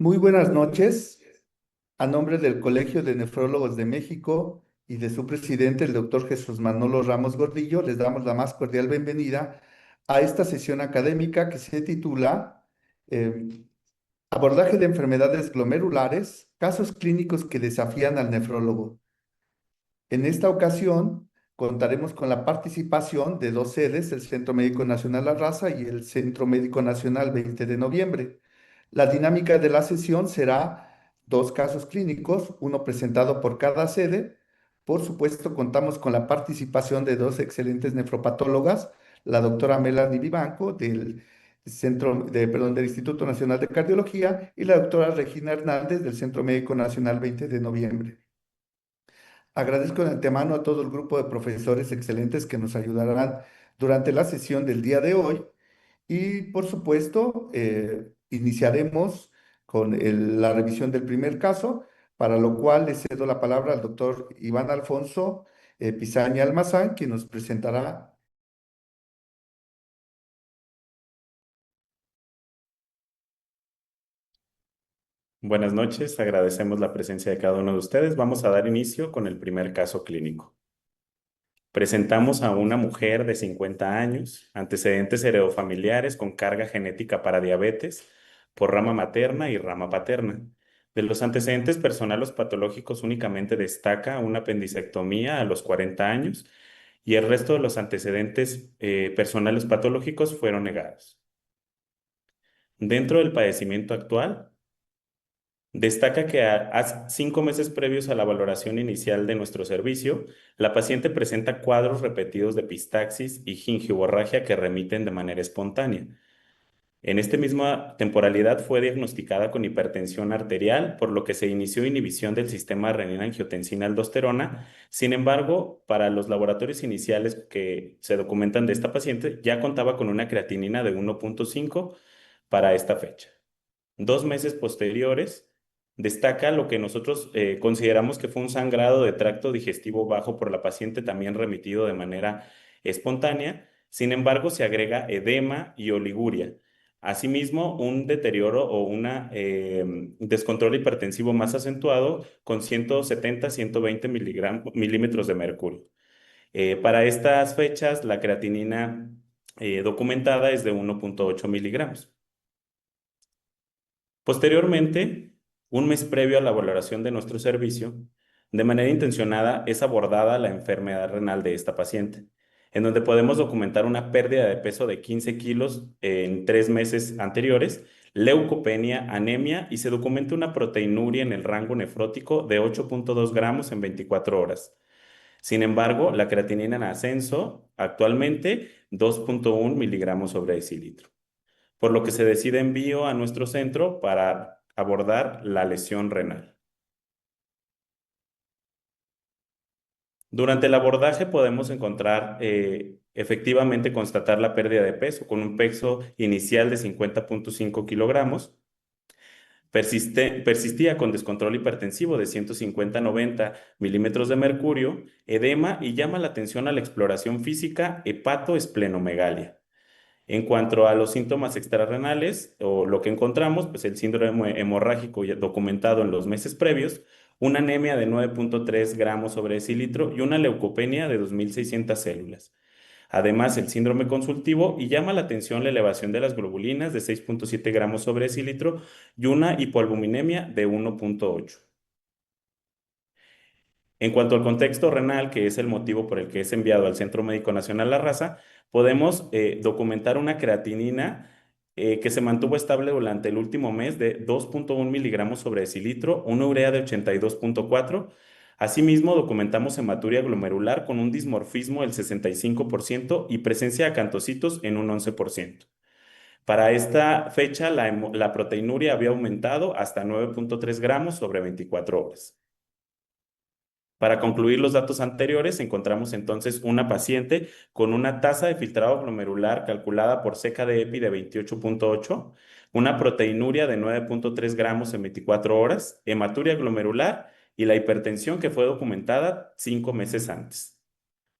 Muy buenas noches. A nombre del Colegio de Nefrólogos de México y de su presidente, el doctor Jesús Manolo Ramos Gordillo, les damos la más cordial bienvenida a esta sesión académica que se titula eh, Abordaje de enfermedades glomerulares, casos clínicos que desafían al nefrólogo. En esta ocasión contaremos con la participación de dos sedes, el Centro Médico Nacional La Raza y el Centro Médico Nacional 20 de noviembre. La dinámica de la sesión será dos casos clínicos, uno presentado por cada sede. Por supuesto, contamos con la participación de dos excelentes nefropatólogas, la doctora Melanie Vivanco del Instituto Nacional de Cardiología y la doctora Regina Hernández del Centro Médico Nacional 20 de noviembre. Agradezco de antemano a todo el grupo de profesores excelentes que nos ayudarán durante la sesión del día de hoy y por supuesto iniciaremos con la revisión del primer caso, para lo cual le cedo la palabra al doctor Iván Alfonso Pizaña Almazán, quien nos presentará. Buenas noches, agradecemos la presencia de cada uno de ustedes. Vamos a dar inicio con el primer caso clínico. Presentamos a una mujer de 50 años, antecedentes heredofamiliares con carga genética para diabetes por rama materna y rama paterna. De los antecedentes personales patológicos únicamente destaca una apendicectomía a los 40 años y el resto de los antecedentes personales patológicos fueron negados. Dentro del padecimiento actual, destaca que a 5 meses previos a la valoración inicial de nuestro servicio, la paciente presenta cuadros repetidos de epistaxis y gingivorragia que remiten de manera espontánea. En esta misma temporalidad fue diagnosticada con hipertensión arterial, por lo que se inició inhibición del sistema renina-angiotensina-aldosterona. Sin embargo, para los laboratorios iniciales que se documentan de esta paciente, ya contaba con una creatinina de 1.5 para esta fecha. 2 meses posteriores, destaca lo que nosotros consideramos que fue un sangrado de tracto digestivo bajo por la paciente, también remitido de manera espontánea. Sin embargo, se agrega edema y oliguria. Asimismo, un deterioro o un descontrol hipertensivo más acentuado con 170-120 milímetros de mercurio. Para estas fechas, la creatinina documentada es de 1.8 miligramos. Posteriormente, un mes previo a la valoración de nuestro servicio, de manera intencionada es abordada la enfermedad renal de esta paciente, en donde podemos documentar una pérdida de peso de 15 kilos en 3 meses anteriores, leucopenia, anemia y se documenta una proteinuria en el rango nefrótico de 8.2 gramos en 24 horas. Sin embargo, la creatinina en ascenso actualmente 2.1 miligramos sobre decilitro, por lo que se decide envío a nuestro centro para abordar la lesión renal. Durante el abordaje podemos encontrar, efectivamente constatar la pérdida de peso con un peso inicial de 50.5 kilogramos. Persistía con descontrol hipertensivo de 150-90 milímetros de mercurio, edema y llama la atención a la exploración física hepatoesplenomegalia. En cuanto a los síntomas extrarrenales o lo que encontramos, pues el síndrome hemorrágico ya documentado en los meses previos, una anemia de 9.3 gramos sobre decilitro y una leucopenia de 2.600 células. Además, el síndrome consultivo y llama la atención la elevación de las globulinas de 6.7 gramos sobre decilitro y una hipoalbuminemia de 1.8. En cuanto al contexto renal, que es el motivo por el que es enviado al Centro Médico Nacional La Raza, podemos documentar una creatinina que se mantuvo estable durante el último mes de 2.1 miligramos sobre decilitro, una urea de 82.4. Asimismo, documentamos hematuria glomerular con un dismorfismo del 65% y presencia de acantocitos en un 11%. Para esta fecha, la proteinuria había aumentado hasta 9.3 gramos sobre 24 horas. Para concluir los datos anteriores, encontramos entonces una paciente con una tasa de filtrado glomerular calculada por CKD-EPI de 28.8, una proteinuria de 9.3 gramos en 24 horas, hematuria glomerular y la hipertensión que fue documentada 5 meses antes.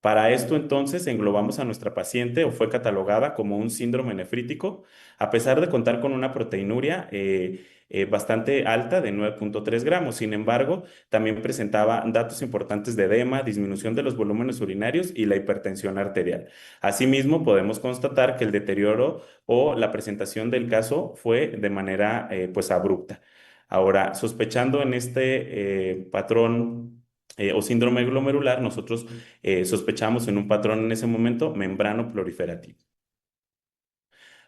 Para esto entonces englobamos a nuestra paciente o fue catalogada como un síndrome nefrítico, a pesar de contar con una proteinuria bastante alta de 9,3 gramos. Sin embargo, también presentaba datos importantes de edema, disminución de los volúmenes urinarios y la hipertensión arterial. Asimismo, podemos constatar que el deterioro o la presentación del caso fue de manera pues abrupta. Ahora, sospechando en este patrón o síndrome glomerular, nosotros sospechamos en un patrón en ese momento membrano proliferativo.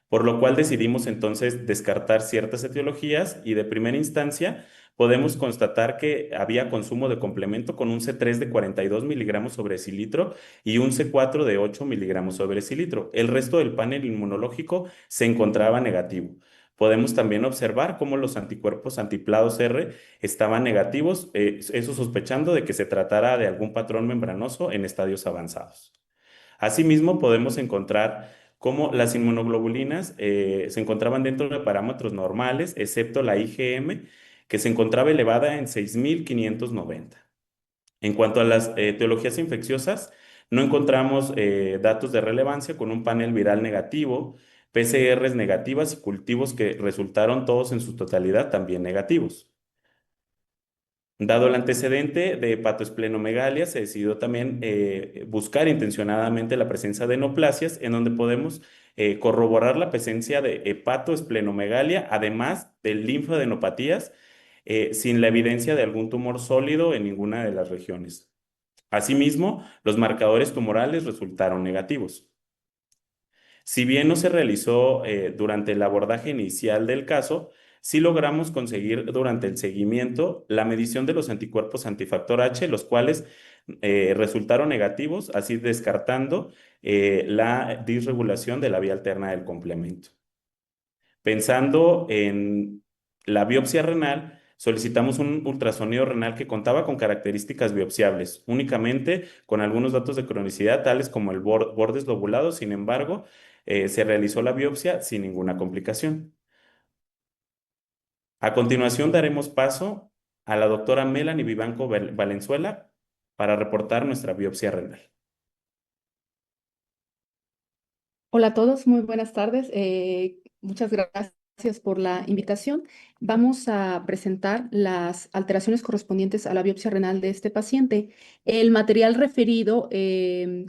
Por lo cual decidimos entonces descartar ciertas etiologías y de primera instancia podemos constatar que había consumo de complemento con un C3 de 42 miligramos sobre decilitro y un C4 de 8 miligramos sobre decilitro. El resto del panel inmunológico se encontraba negativo. Podemos también observar cómo los anticuerpos antiplados R estaban negativos, eso sospechando de que se tratara de algún patrón membranoso en estadios avanzados. Asimismo, podemos encontrar cómo las inmunoglobulinas se encontraban dentro de parámetros normales, excepto la IgM, que se encontraba elevada en 6.590. En cuanto a las etiologías infecciosas, no encontramos datos de relevancia con un panel viral negativo, PCRs negativas y cultivos que resultaron todos en su totalidad también negativos. Dado el antecedente de hepatoesplenomegalia, se decidió también buscar intencionadamente la presencia de neoplasias, en donde podemos corroborar la presencia de hepatoesplenomegalia, además de linfadenopatías, sin la evidencia de algún tumor sólido en ninguna de las regiones. Asimismo, los marcadores tumorales resultaron negativos. Si bien no se realizó durante el abordaje inicial del caso, sí logramos conseguir durante el seguimiento la medición de los anticuerpos antifactor H, los cuales resultaron negativos, así descartando la disregulación de la vía alterna del complemento. Pensando en la biopsia renal, solicitamos un ultrasonido renal que contaba con características biopsiables, únicamente con algunos datos de cronicidad, tales como el bordes lobulados. Sin embargo, se realizó la biopsia sin ninguna complicación. A continuación, daremos paso a la doctora Melanie Vivanco Valenzuela para reportar nuestra biopsia renal. Hola a todos, muy buenas tardes. Muchas gracias por la invitación. Vamos a presentar las alteraciones correspondientes a la biopsia renal de este paciente. El material referido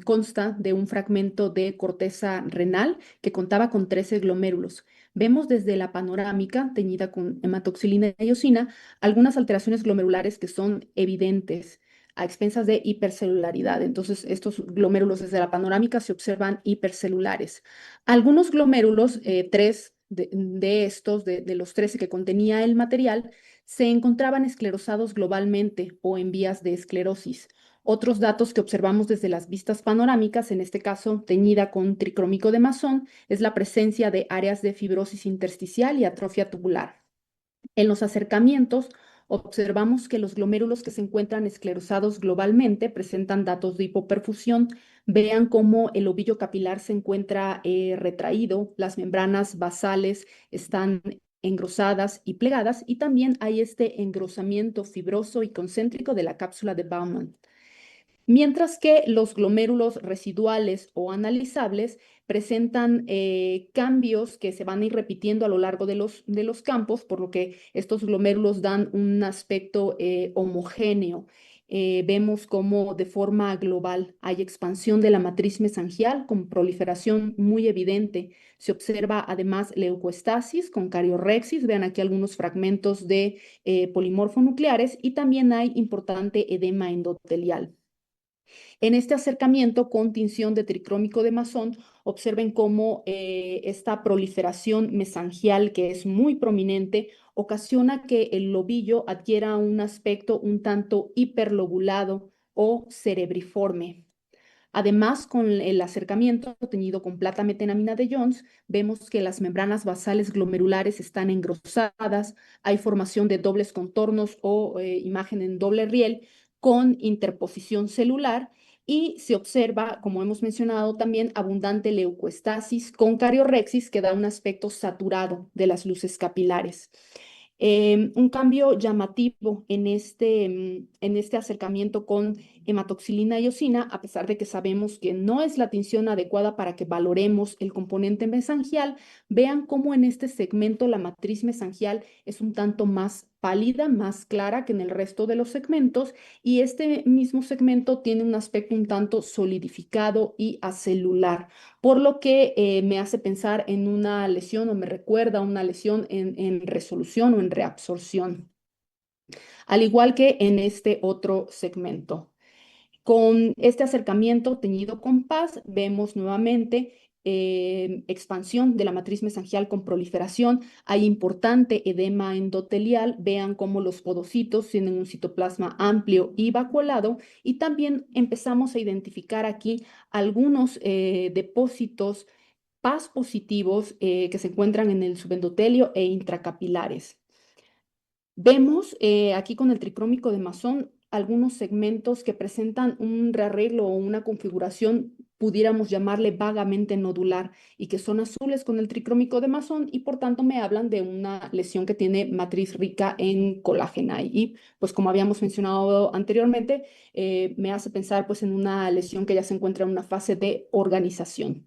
consta de un fragmento de corteza renal que contaba con 13 glomérulos. Vemos desde la panorámica, teñida con hematoxilina y eosina, algunas alteraciones glomerulares que son evidentes a expensas de hipercelularidad. Entonces, estos glomérulos desde la panorámica se observan hipercelulares. Algunos glomérulos, tres de estos, de los 13 que contenía el material, se encontraban esclerosados globalmente o en vías de esclerosis. Otros datos que observamos desde las vistas panorámicas, en este caso teñida con tricrómico de Masson, es la presencia de áreas de fibrosis intersticial y atrofia tubular. En los acercamientos, observamos que los glomérulos que se encuentran esclerosados globalmente presentan datos de hipoperfusión. Vean cómo el ovillo capilar se encuentra retraído, las membranas basales están engrosadas y plegadas, y también hay este engrosamiento fibroso y concéntrico de la cápsula de Baumann. Mientras que los glomérulos residuales o analizables presentan cambios que se van a ir repitiendo a lo largo de los campos, por lo que estos glomérulos dan un aspecto homogéneo. Vemos cómo de forma global hay expansión de la matriz mesangial con proliferación muy evidente. Se observa además leucoestasis con cariorrexis. Vean aquí algunos fragmentos de polimorfonucleares, y también hay importante edema endotelial. En este acercamiento con tinción de tricrómico de Masson, observen cómo esta proliferación mesangial, que es muy prominente, ocasiona que el lobillo adquiera un aspecto un tanto hiperlobulado o cerebriforme. Además, con el acercamiento teñido con plata metenamina de Jones, vemos que las membranas basales glomerulares están engrosadas, hay formación de dobles contornos o imagen en doble riel con interposición celular, y se observa, como hemos mencionado, también abundante leucoestasis con cariorrexis que da un aspecto saturado de las luces capilares. Un cambio llamativo en este acercamiento con hematoxilina y eosina, a pesar de que sabemos que no es la tinción adecuada para que valoremos el componente mesangial. Vean cómo en este segmento la matriz mesangial es un tanto más pálida, más clara que en el resto de los segmentos, y este mismo segmento tiene un aspecto un tanto solidificado y acelular, por lo que me hace pensar en una lesión o me recuerda a una lesión en resolución o en reabsorción, al igual que en este otro segmento. Con este acercamiento teñido con paz, vemos nuevamente expansión de la matriz mesangial con proliferación. Hay importante edema endotelial. Vean cómo los podocitos tienen un citoplasma amplio y vacuolado. Y también empezamos a identificar aquí algunos depósitos paz positivos que se encuentran en el subendotelio e intracapilares. Vemos aquí con el tricrómico de Masson algunos segmentos que presentan un rearreglo o una configuración, pudiéramos llamarle vagamente nodular, y que son azules con el tricrómico de Masson y por tanto me hablan de una lesión que tiene matriz rica en colágeno. Y pues como habíamos mencionado anteriormente, me hace pensar pues en una lesión que ya se encuentra en una fase de organización.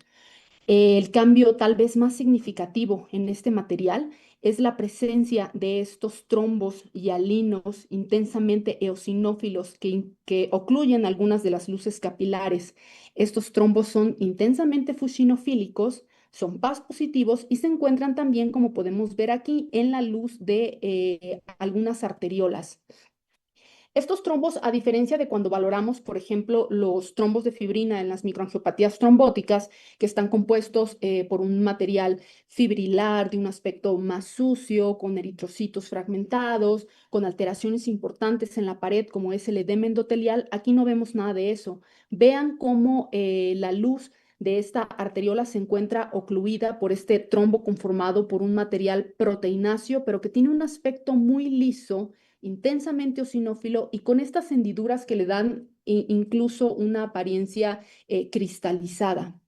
El cambio tal vez más significativo en este material es la presencia de estos trombos hialinos intensamente eosinófilos que ocluyen algunas de las luces capilares. Estos trombos son intensamente fusinofílicos, son paz positivos y se encuentran también, como podemos ver aquí, en la luz de algunas arteriolas. Estos trombos, a diferencia de cuando valoramos, por ejemplo, los trombos de fibrina en las microangiopatías trombóticas, que están compuestos por un material fibrilar de un aspecto más sucio, con eritrocitos fragmentados, con alteraciones importantes en la pared, como es el edema endotelial, aquí no vemos nada de eso. Vean cómo la luz de esta arteriola se encuentra ocluida por este trombo conformado por un material proteináceo, pero que tiene un aspecto muy liso, intensamente eosinófilo y con estas hendiduras que le dan incluso una apariencia cristalizada.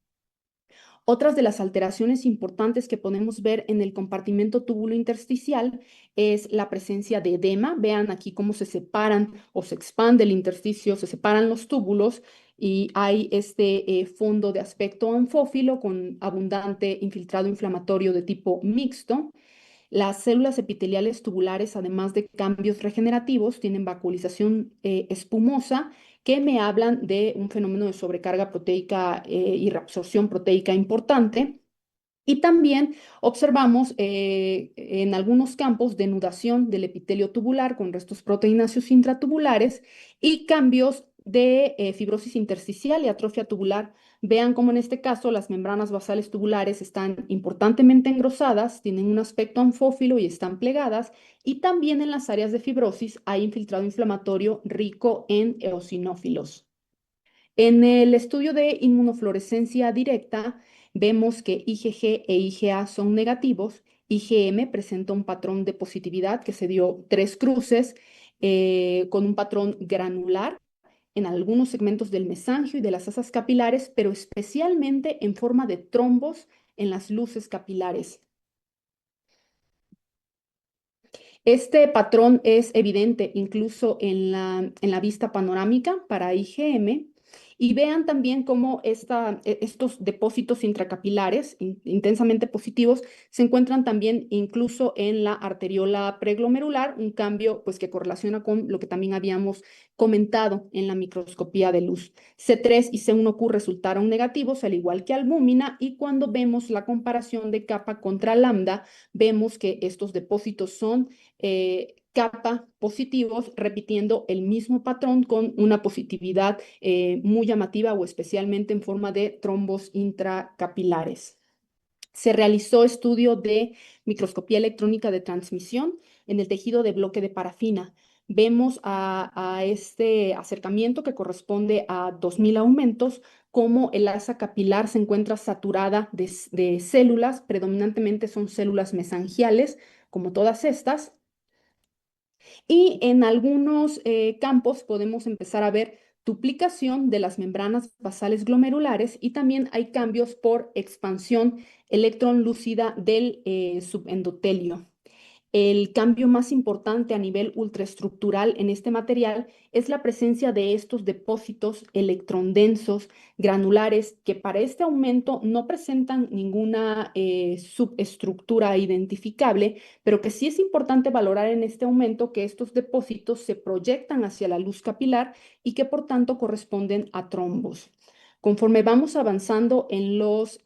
Otras de las alteraciones importantes que podemos ver en el compartimento túbulo-intersticial es la presencia de edema. Vean aquí cómo se separan o se expande el intersticio, se separan los túbulos y hay este fondo de aspecto anfófilo con abundante infiltrado inflamatorio de tipo mixto. Las células epiteliales tubulares, además de cambios regenerativos, tienen vacuolización espumosa, que me hablan de un fenómeno de sobrecarga proteica y reabsorción proteica importante. Y también observamos en algunos campos denudación del epitelio tubular con restos proteináceos intratubulares y cambios de fibrosis intersticial y atrofia tubular. Vean cómo en este caso las membranas basales tubulares están importantemente engrosadas, tienen un aspecto anfófilo y están plegadas, y también en las áreas de fibrosis hay infiltrado inflamatorio rico en eosinófilos. En el estudio de inmunofluorescencia directa, vemos que IgG e IgA son negativos. IgM presenta un patrón de positividad que se dio 3 cruces con un patrón granular en algunos segmentos del mesangio y de las asas capilares, pero especialmente en forma de trombos en las luces capilares. Este patrón es evidente incluso en la vista panorámica para IgM. Y vean también cómo estos depósitos intracapilares intensamente positivos se encuentran también incluso en la arteriola preglomerular, un cambio pues, que correlaciona con lo que también habíamos comentado en la microscopía de luz. C3 y C1q resultaron negativos, al igual que albúmina, y cuando vemos la comparación de kappa contra lambda, vemos que estos depósitos son kappa positivos, repitiendo el mismo patrón con una positividad muy llamativa o especialmente en forma de trombos intracapilares. Se realizó estudio de microscopía electrónica de transmisión en el tejido de bloque de parafina. Vemos a este acercamiento que corresponde a 2000 aumentos, cómo el asa capilar se encuentra saturada de células, predominantemente son células mesangiales, como todas estas, y en algunos campos podemos empezar a ver duplicación de las membranas basales glomerulares y también hay cambios por expansión electron lúcida del subendotelio. El cambio más importante a nivel ultraestructural en este material es la presencia de estos depósitos electrondensos granulares que para este aumento no presentan ninguna subestructura identificable, pero que sí es importante valorar en este aumento que estos depósitos se proyectan hacia la luz capilar y que por tanto corresponden a trombos. Conforme vamos avanzando en los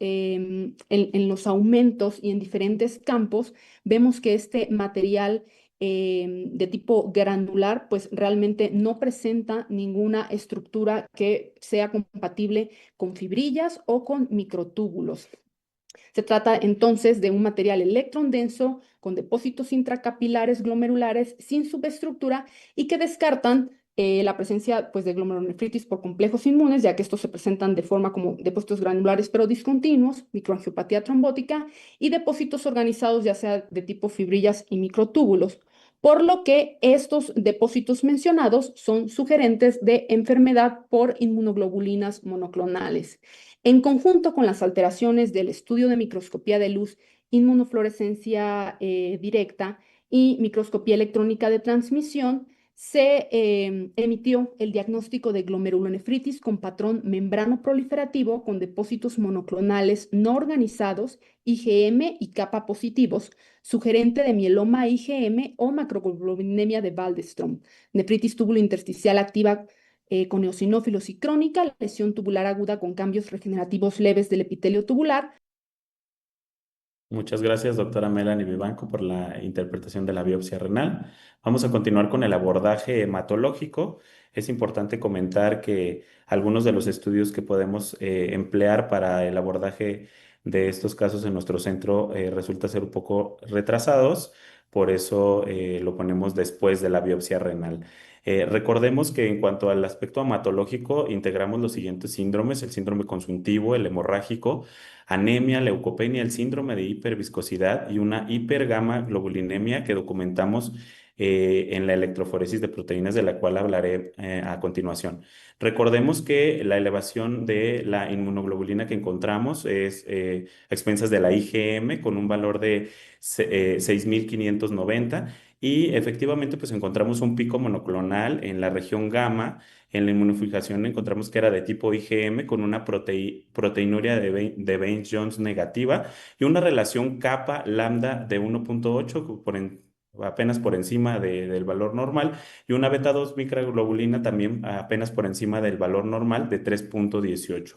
aumentos y en diferentes campos, vemos que este material de tipo granular, pues realmente no presenta ninguna estructura que sea compatible con fibrillas o con microtúbulos. Se trata entonces de un material electrón denso con depósitos intracapilares glomerulares sin subestructura y que descartan la presencia pues, de glomerulonefritis por complejos inmunes, ya que estos se presentan de forma como depósitos granulares pero discontinuos, microangiopatía trombótica y depósitos organizados ya sea de tipo fibrillas y microtúbulos. Por lo que estos depósitos mencionados son sugerentes de enfermedad por inmunoglobulinas monoclonales. En conjunto con las alteraciones del estudio de microscopía de luz, inmunofluorescencia directa y microscopía electrónica de transmisión, se emitió el diagnóstico de glomerulonefritis con patrón membrano proliferativo con depósitos monoclonales no organizados, IgM y kappa positivos, sugerente de mieloma IgM o macroglobulinemia de Waldenström, nefritis túbulo intersticial activa con eosinófilos y crónica, lesión tubular aguda con cambios regenerativos leves del epitelio tubular. Muchas gracias, doctora Melanie Vivanco, por la interpretación de la biopsia renal. Vamos a continuar con el abordaje hematológico. Es importante comentar que algunos de los estudios que podemos emplear para el abordaje de estos casos en nuestro centro resulta ser un poco retrasados, por eso lo ponemos después de la biopsia renal. Recordemos que en cuanto al aspecto hematológico, integramos los siguientes síndromes: el síndrome consuntivo, el hemorrágico, anemia, leucopenia, el síndrome de hiperviscosidad y una hipergamma globulinemia que documentamos en la electroforesis de proteínas, de la cual hablaré a continuación. Recordemos que la elevación de la inmunoglobulina que encontramos es a expensas de la IgM con un valor de 6.590, y efectivamente pues encontramos un pico monoclonal en la región gamma. En la inmunofijación encontramos que era de tipo IgM con una proteinuria de Baines-Jones negativa y una relación kappa lambda de 1.8 apenas por encima del valor normal, y una beta 2 microglobulina también apenas por encima del valor normal de 3.18.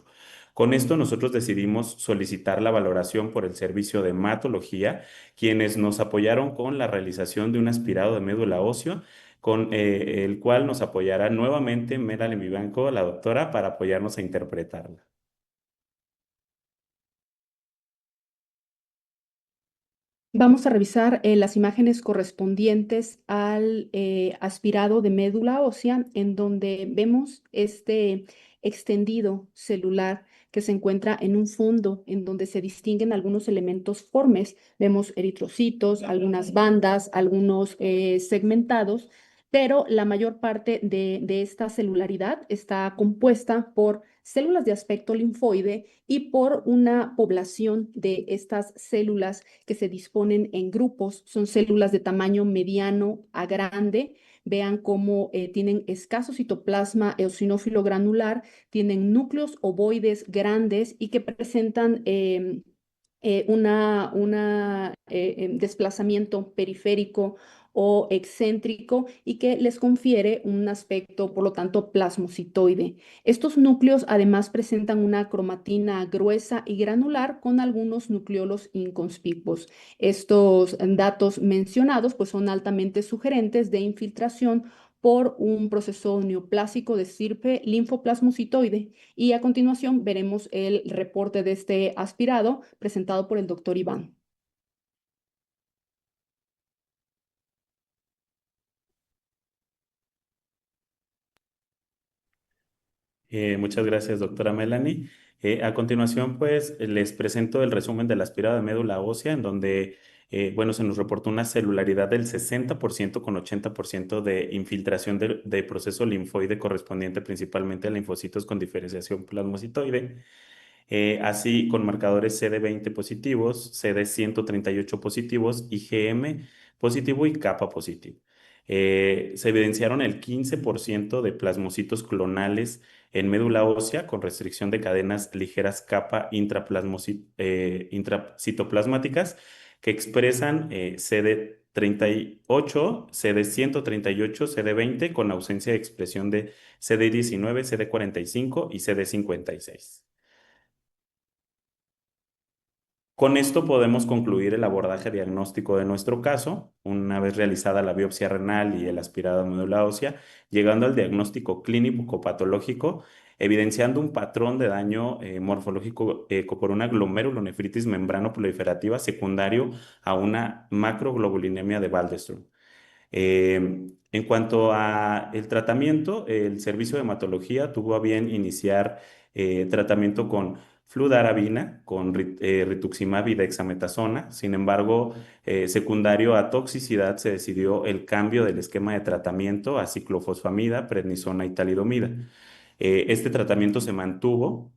Con esto nosotros decidimos solicitar la valoración por el servicio de hematología, quienes nos apoyaron con la realización de un aspirado de médula ósea, con el cual nos apoyará nuevamente Melanie Vivanco, la doctora, para apoyarnos a interpretarla. Vamos a revisar las imágenes correspondientes al aspirado de médula ósea, en donde vemos este extendido celular que se encuentra en un fondo en donde se distinguen algunos elementos formes. Vemos eritrocitos, algunas bandas, algunos segmentados, pero la mayor parte de esta celularidad está compuesta por células de aspecto linfoide y por una población de estas células que se disponen en grupos. Son células de tamaño mediano a grande. Vean cómo tienen escaso citoplasma eosinófilo granular, tienen núcleos ovoides grandes y que presentan desplazamiento periférico o excéntrico y que les confiere un aspecto, por lo tanto, plasmocitoide. Estos núcleos además presentan una cromatina gruesa y granular con algunos nucleolos inconspicuos. Estos datos mencionados pues, son altamente sugerentes de infiltración por un proceso neoplásico de estirpe linfoplasmocitoide. Y a continuación veremos el reporte de este aspirado presentado por el doctor Iván. Muchas gracias, doctora Melanie. A continuación, pues, les presento el resumen de la aspirada de médula ósea, en donde, bueno, se nos reportó una celularidad del 60% con 80% de infiltración de proceso linfoide correspondiente principalmente a linfocitos con diferenciación plasmocitoide. Así con marcadores CD20 positivos, CD138 positivos, IgM positivo y kappa positivo. Se evidenciaron el 15% de plasmocitos clonales en médula ósea con restricción de cadenas ligeras kappa intracitoplasmáticas que expresan CD38, CD138, CD20 con ausencia de expresión de CD19, CD45 y CD56. Con esto podemos concluir el abordaje diagnóstico de nuestro caso, una vez realizada la biopsia renal y el aspirado a médula ósea, llegando al diagnóstico clínico patológico, evidenciando un patrón de daño morfológico por una glomerulonefritis membrano proliferativa secundario a una macroglobulinemia de Waldenström. En cuanto a el tratamiento, el servicio de hematología tuvo a bien iniciar tratamiento con fludarabina, con rituximab y dexametasona. Sin embargo, secundario a toxicidad, se decidió el cambio del esquema de tratamiento a ciclofosfamida, prednisona y talidomida. Este tratamiento se mantuvo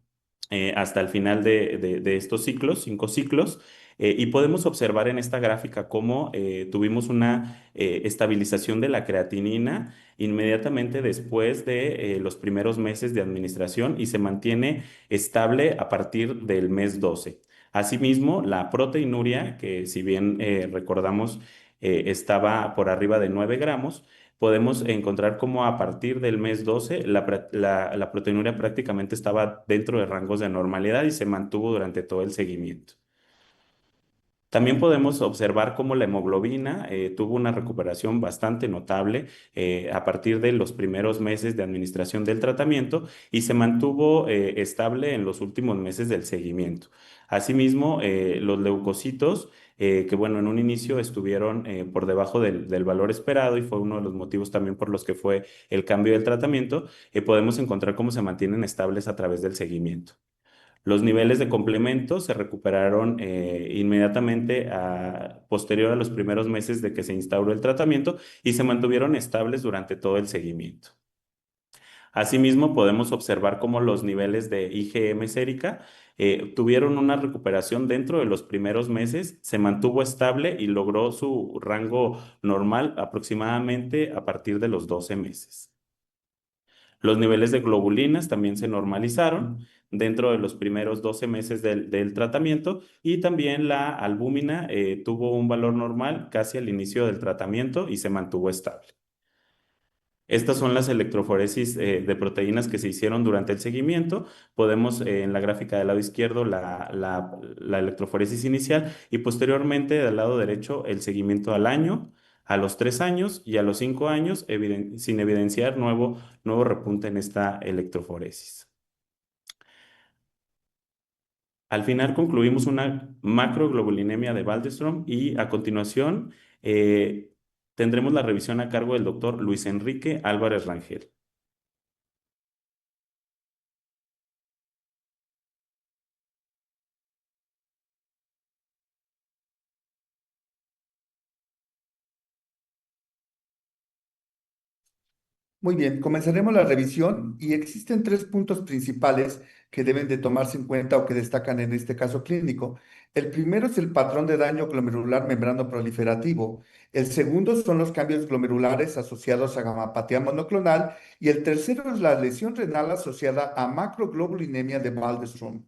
hasta el final de estos ciclos, 5 ciclos, y podemos observar en esta gráfica cómo tuvimos una estabilización de la creatinina inmediatamente después de los primeros meses de administración y se mantiene estable a partir del mes 12. Asimismo, la proteinuria, que si bien recordamos estaba por arriba de 9 gramos, podemos encontrar cómo a partir del mes 12 la proteinuria prácticamente estaba dentro de rangos de normalidad y se mantuvo durante todo el seguimiento. También podemos observar cómo la hemoglobina tuvo una recuperación bastante notable a partir de los primeros meses de administración del tratamiento y se mantuvo estable en los últimos meses del seguimiento. Asimismo, los leucocitos, que bueno, en un inicio estuvieron por debajo del valor esperado y fue uno de los motivos también por los que fue el cambio del tratamiento, podemos encontrar cómo se mantienen estables a través del seguimiento. Los niveles de complemento se recuperaron inmediatamente posterior a los primeros meses de que se instauró el tratamiento y se mantuvieron estables durante todo el seguimiento. Asimismo, podemos observar cómo los niveles de IgM sérica tuvieron una recuperación dentro de los primeros meses, se mantuvo estable y logró su rango normal aproximadamente a partir de los 12 meses. Los niveles de globulinas también se normalizaron dentro de los primeros 12 meses del tratamiento y también la albúmina tuvo un valor normal casi al inicio del tratamiento y se mantuvo estable. Estas son las electroforesis de proteínas que se hicieron durante el seguimiento. Podemos en la gráfica del lado izquierdo la electroforesis inicial y posteriormente del lado derecho el seguimiento al año, a los 3 años y a los 5 años sin evidenciar nuevo repunte en esta electroforesis. Al final concluimos una macroglobulinemia de Waldenström y a continuación tendremos la revisión a cargo del doctor Luis Enrique Álvarez Rangel. Muy bien, comenzaremos la revisión y existen 3 puntos principales que deben de tomarse en cuenta o que destacan en este caso clínico. El primero es el patrón de daño glomerular membrano proliferativo. El segundo son los cambios glomerulares asociados a gamapatía monoclonal. Y el tercero es la lesión renal asociada a macroglobulinemia de Waldenström.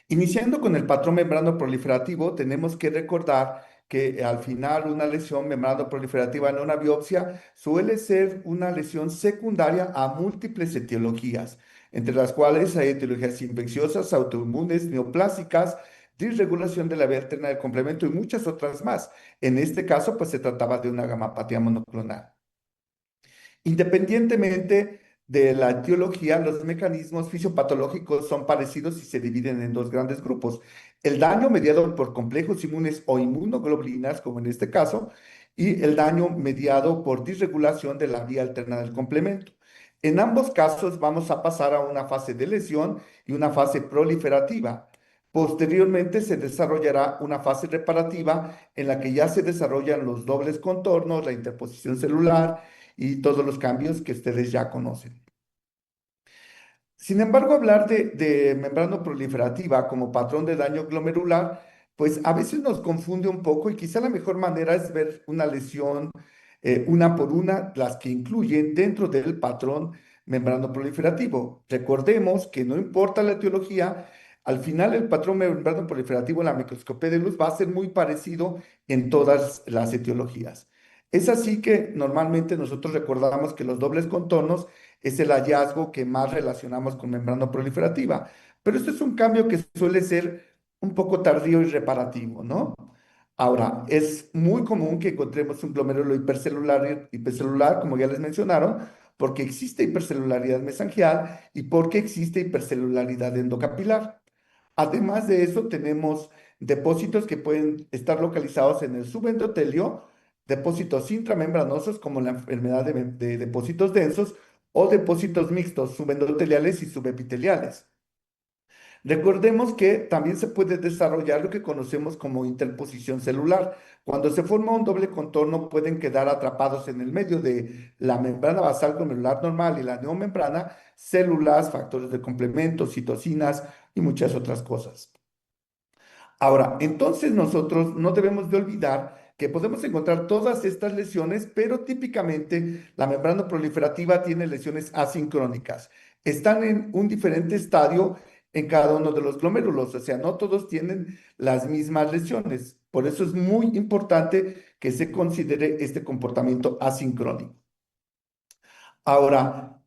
Iniciando con el patrón membrano proliferativo, tenemos que recordar que al final una lesión membrano proliferativa en una biopsia suele ser una lesión secundaria a múltiples etiologías, entre las cuales hay etiologías infecciosas, autoinmunes, neoplásicas, disregulación de la vía alterna del complemento y muchas otras más. En este caso, pues se trataba de una gamapatía monoclonal. Independientemente de la etiología, los mecanismos fisiopatológicos son parecidos y se dividen en 2 grandes grupos. El daño mediado por complejos inmunes o inmunoglobulinas, como en este caso, y el daño mediado por disregulación de la vía alterna del complemento. En ambos casos vamos a pasar a una fase de lesión y una fase proliferativa. Posteriormente se desarrollará una fase reparativa en la que ya se desarrollan los dobles contornos, la interposición celular y todos los cambios que ustedes ya conocen. Sin embargo, hablar de membrana proliferativa como patrón de daño glomerular pues a veces nos confunde un poco y quizá la mejor manera es ver una lesión una por una, las que incluyen dentro del patrón membrano proliferativo. Recordemos que no importa la etiología, al final el patrón membrano proliferativo en la microscopía de luz va a ser muy parecido en todas las etiologías. Es así que normalmente nosotros recordamos que los dobles contornos es el hallazgo que más relacionamos con membrana proliferativa, pero esto es un cambio que suele ser un poco tardío y reparativo, ¿no? Ahora, es muy común que encontremos un glomérulo hipercelular, como ya les mencionaron, porque existe hipercelularidad mesangial y porque existe hipercelularidad endocapilar. Además de eso, tenemos depósitos que pueden estar localizados en el subendotelio, depósitos intramembranosos como la enfermedad de depósitos densos o depósitos mixtos subendoteliales y subepiteliales. Recordemos que también se puede desarrollar lo que conocemos como interposición celular. Cuando se forma un doble contorno, pueden quedar atrapados en el medio de la membrana basal glomerular normal y la neomembrana células, factores de complemento, citocinas y muchas otras cosas. Ahora, entonces nosotros no debemos de olvidar que podemos encontrar todas estas lesiones, pero típicamente la membrana proliferativa tiene lesiones asincrónicas. Están en un diferente estadio en cada uno de los glomérulos, o sea, no todos tienen las mismas lesiones. Por eso es muy importante que se considere este comportamiento asincrónico. Ahora,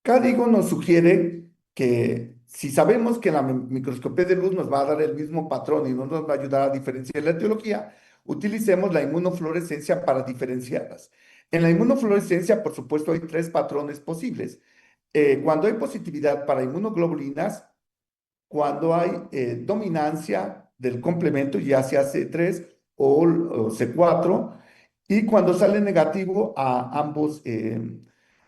Cádigo nos sugiere que si sabemos que la microscopía de luz nos va a dar el mismo patrón y no nos va a ayudar a diferenciar la etiología, utilicemos la inmunofluorescencia para diferenciarlas. En la inmunofluorescencia, por supuesto, hay tres patrones posibles. Cuando hay positividad para inmunoglobulinas, cuando hay dominancia del complemento, ya sea C3 o C4, y cuando sale negativo a ambos,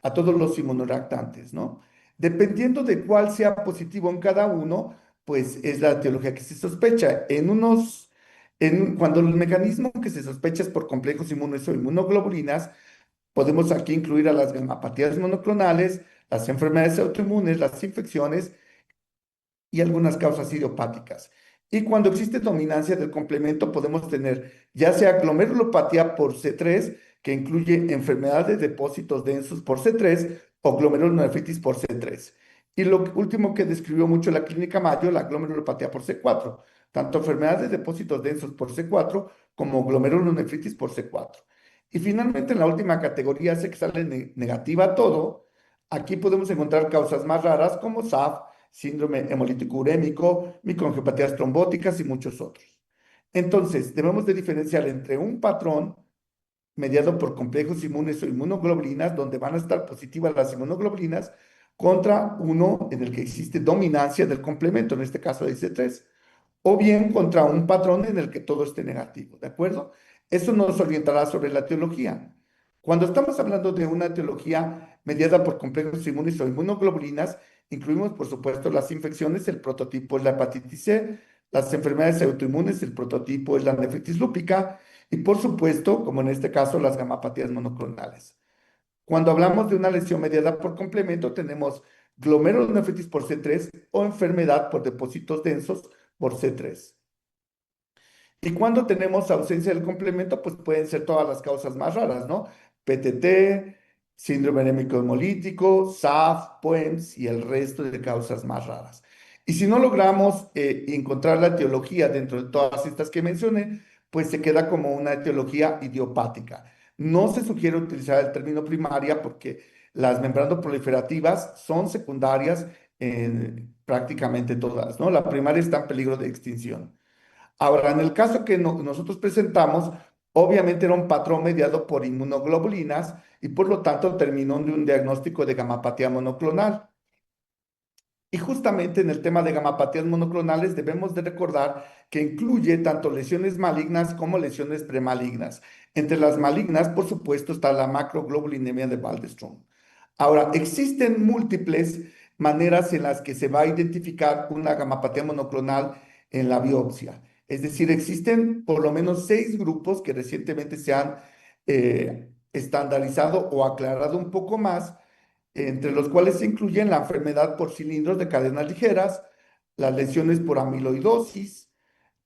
a todos los inmunoreactantes, ¿no? Dependiendo de cuál sea positivo en cada uno, pues es la etiología que se sospecha. Cuando el mecanismo que se sospecha es por complejos inmunes o inmunoglobulinas, podemos aquí incluir a las gamapatías monoclonales, las enfermedades autoinmunes, las infecciones y algunas causas idiopáticas. Y cuando existe dominancia del complemento, podemos tener ya sea glomerulopatía por C3, que incluye enfermedad de depósitos densos por C3, o glomerulonefritis por C3. Y lo último que describió mucho la clínica Mayo, la glomerulopatía por C4, tanto enfermedad de depósitos densos por C4 como glomerulonefritis por C4. Y finalmente, en la última categoría, sé que sale negativa todo. Aquí podemos encontrar causas más raras como SAF, síndrome hemolítico urémico, microangiopatías trombóticas y muchos otros. Entonces, debemos de diferenciar entre un patrón mediado por complejos inmunes o inmunoglobulinas, donde van a estar positivas las inmunoglobulinas, contra uno en el que existe dominancia del complemento, en este caso de IC3, o bien contra un patrón en el que todo esté negativo, ¿de acuerdo? Eso nos orientará sobre la teología. Cuando estamos hablando de una teología mediada por complejos inmunes o inmunoglobulinas, incluimos, por supuesto, las infecciones, el prototipo es la hepatitis C, las enfermedades autoinmunes, el prototipo es la nefritis lúpica, y por supuesto, como en este caso, las gamapatías monoclonales. Cuando hablamos de una lesión mediada por complemento, tenemos glomerulonefritis por C3 o enfermedad por depósitos densos por C3. Y cuando tenemos ausencia del complemento, pues pueden ser todas las causas más raras, ¿no? PTT, síndrome anémico hemolítico, SAF, POEMS y el resto de causas más raras. Y si no logramos encontrar la etiología dentro de todas estas que mencioné, pues se queda como una etiología idiopática. No se sugiere utilizar el término primaria porque las membranas proliferativas son secundarias en prácticamente todas, ¿no? La primaria está en peligro de extinción. Ahora, en el caso que nosotros presentamos, obviamente era un patrón mediado por inmunoglobulinas y por lo tanto terminó de un diagnóstico de gamapatía monoclonal. Y justamente en el tema de gamapatías monoclonales debemos de recordar que incluye tanto lesiones malignas como lesiones premalignas. Entre las malignas, por supuesto, está la macroglobulinemia de Waldenström. Ahora, existen múltiples maneras en las que se va a identificar una gamapatía monoclonal en la biopsia. Es decir, existen por lo menos 6 grupos que recientemente se han estandarizado o aclarado un poco más, entre los cuales se incluyen la enfermedad por cilindros de cadenas ligeras, las lesiones por amiloidosis,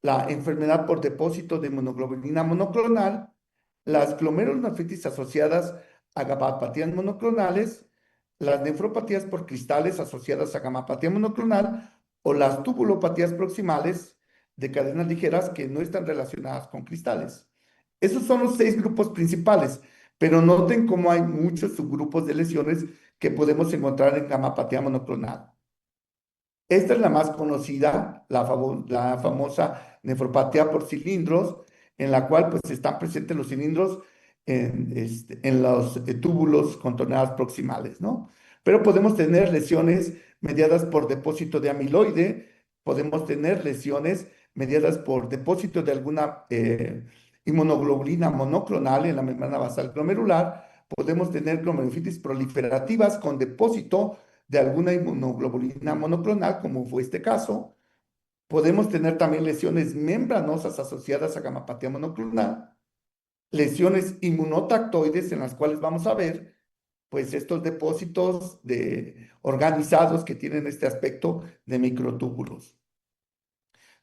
la enfermedad por depósito de monoglobulina monoclonal, las glomerulonefritis asociadas a gamapatías monoclonales, las nefropatías por cristales asociadas a gamapatía monoclonal o las tubulopatías proximales de cadenas ligeras que no están relacionadas con cristales. Esos son los 6 grupos principales, pero noten cómo hay muchos subgrupos de lesiones que podemos encontrar en gamapatía monoclonal. Esta es la más conocida, la famosa nefropatía por cilindros, en la cual pues están presentes los cilindros en los túbulos contorneados proximales, ¿no? Pero podemos tener lesiones mediadas por depósito de amiloide, podemos tener lesiones mediadas por depósito de alguna inmunoglobulina monoclonal en la membrana basal glomerular, podemos tener glomerulitis proliferativas con depósito de alguna inmunoglobulina monoclonal, como fue este caso. Podemos tener también lesiones membranosas asociadas a gamapatía monoclonal, lesiones inmunotactoides en las cuales vamos a ver pues estos depósitos organizados que tienen este aspecto de microtúbulos.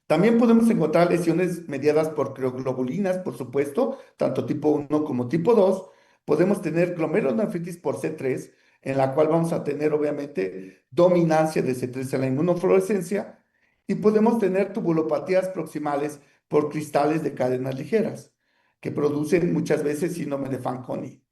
También podemos encontrar lesiones mediadas por crioglobulinas, por supuesto, tanto tipo 1 como tipo 2. Podemos tener glomerulonefritis por C3, en la cual vamos a tener obviamente dominancia de C3 en la inmunofluorescencia. Y podemos tener tubulopatías proximales por cristales de cadenas ligeras, que producen muchas veces síndrome de Fanconi.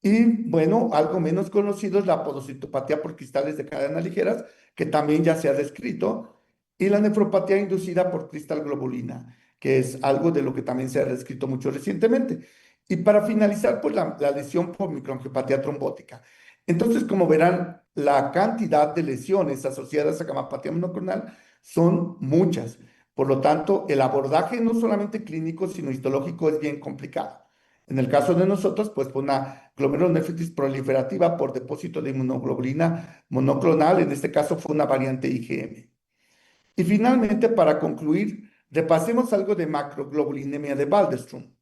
Y bueno, algo menos conocido es la podocitopatía por cristales de cadenas ligeras, que también ya se ha descrito, y la nefropatía inducida por cristal globulina, que es algo de lo que también se ha descrito mucho recientemente. Y para finalizar, pues la lesión por microangiopatía trombótica. Entonces, como verán, la cantidad de lesiones asociadas a gamapatía monoclonal son muchas. Por lo tanto, el abordaje no solamente clínico, sino histológico es bien complicado. En el caso de nosotros, pues fue una glomerulonefritis proliferativa por depósito de inmunoglobulina monoclonal, en este caso fue una variante IgM. Y finalmente, para concluir, repasemos algo de macroglobulinemia de Waldenström.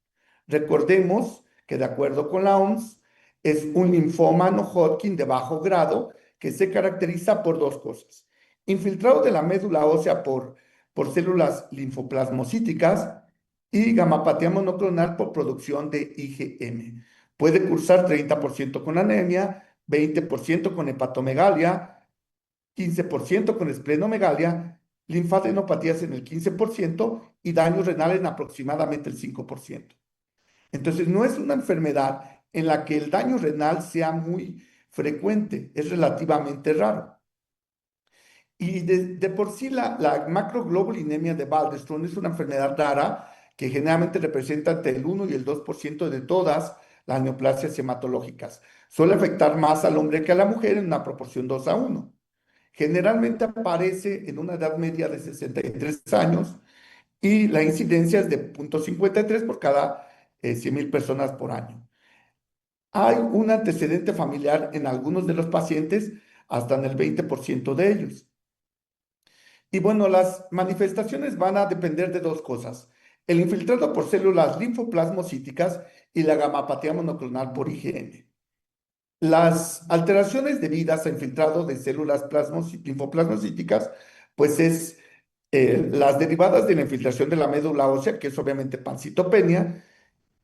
Recordemos que de acuerdo con la OMS, es un linfoma no Hodgkin de bajo grado que se caracteriza por 2 cosas. Infiltrado de la médula ósea por células linfoplasmocíticas y gamapatía monoclonal por producción de IgM. Puede cursar 30% con anemia, 20% con hepatomegalia, 15% con esplenomegalia, linfadenopatías en el 15% y daños renales en aproximadamente el 5%. Entonces, no es una enfermedad en la que el daño renal sea muy frecuente, es relativamente raro. Y de por sí la macroglobulinemia de Waldenström es una enfermedad rara que generalmente representa entre el 1 y el 2% de todas las neoplasias hematológicas. Suele afectar más al hombre que a la mujer en una proporción 2:1. Generalmente aparece en una edad media de 63 años y la incidencia es de 0.53 por cada 100,000 personas por año. Hay un antecedente familiar en algunos de los pacientes, hasta en el 20% de ellos. Y bueno, las manifestaciones van a depender de 2 cosas: el infiltrado por células linfoplasmocíticas y la gamapatía monoclonal por IgM. Las alteraciones debidas a infiltrado de células linfoplasmocíticas, pues es las derivadas de la infiltración de la médula ósea, que es obviamente pancitopenia,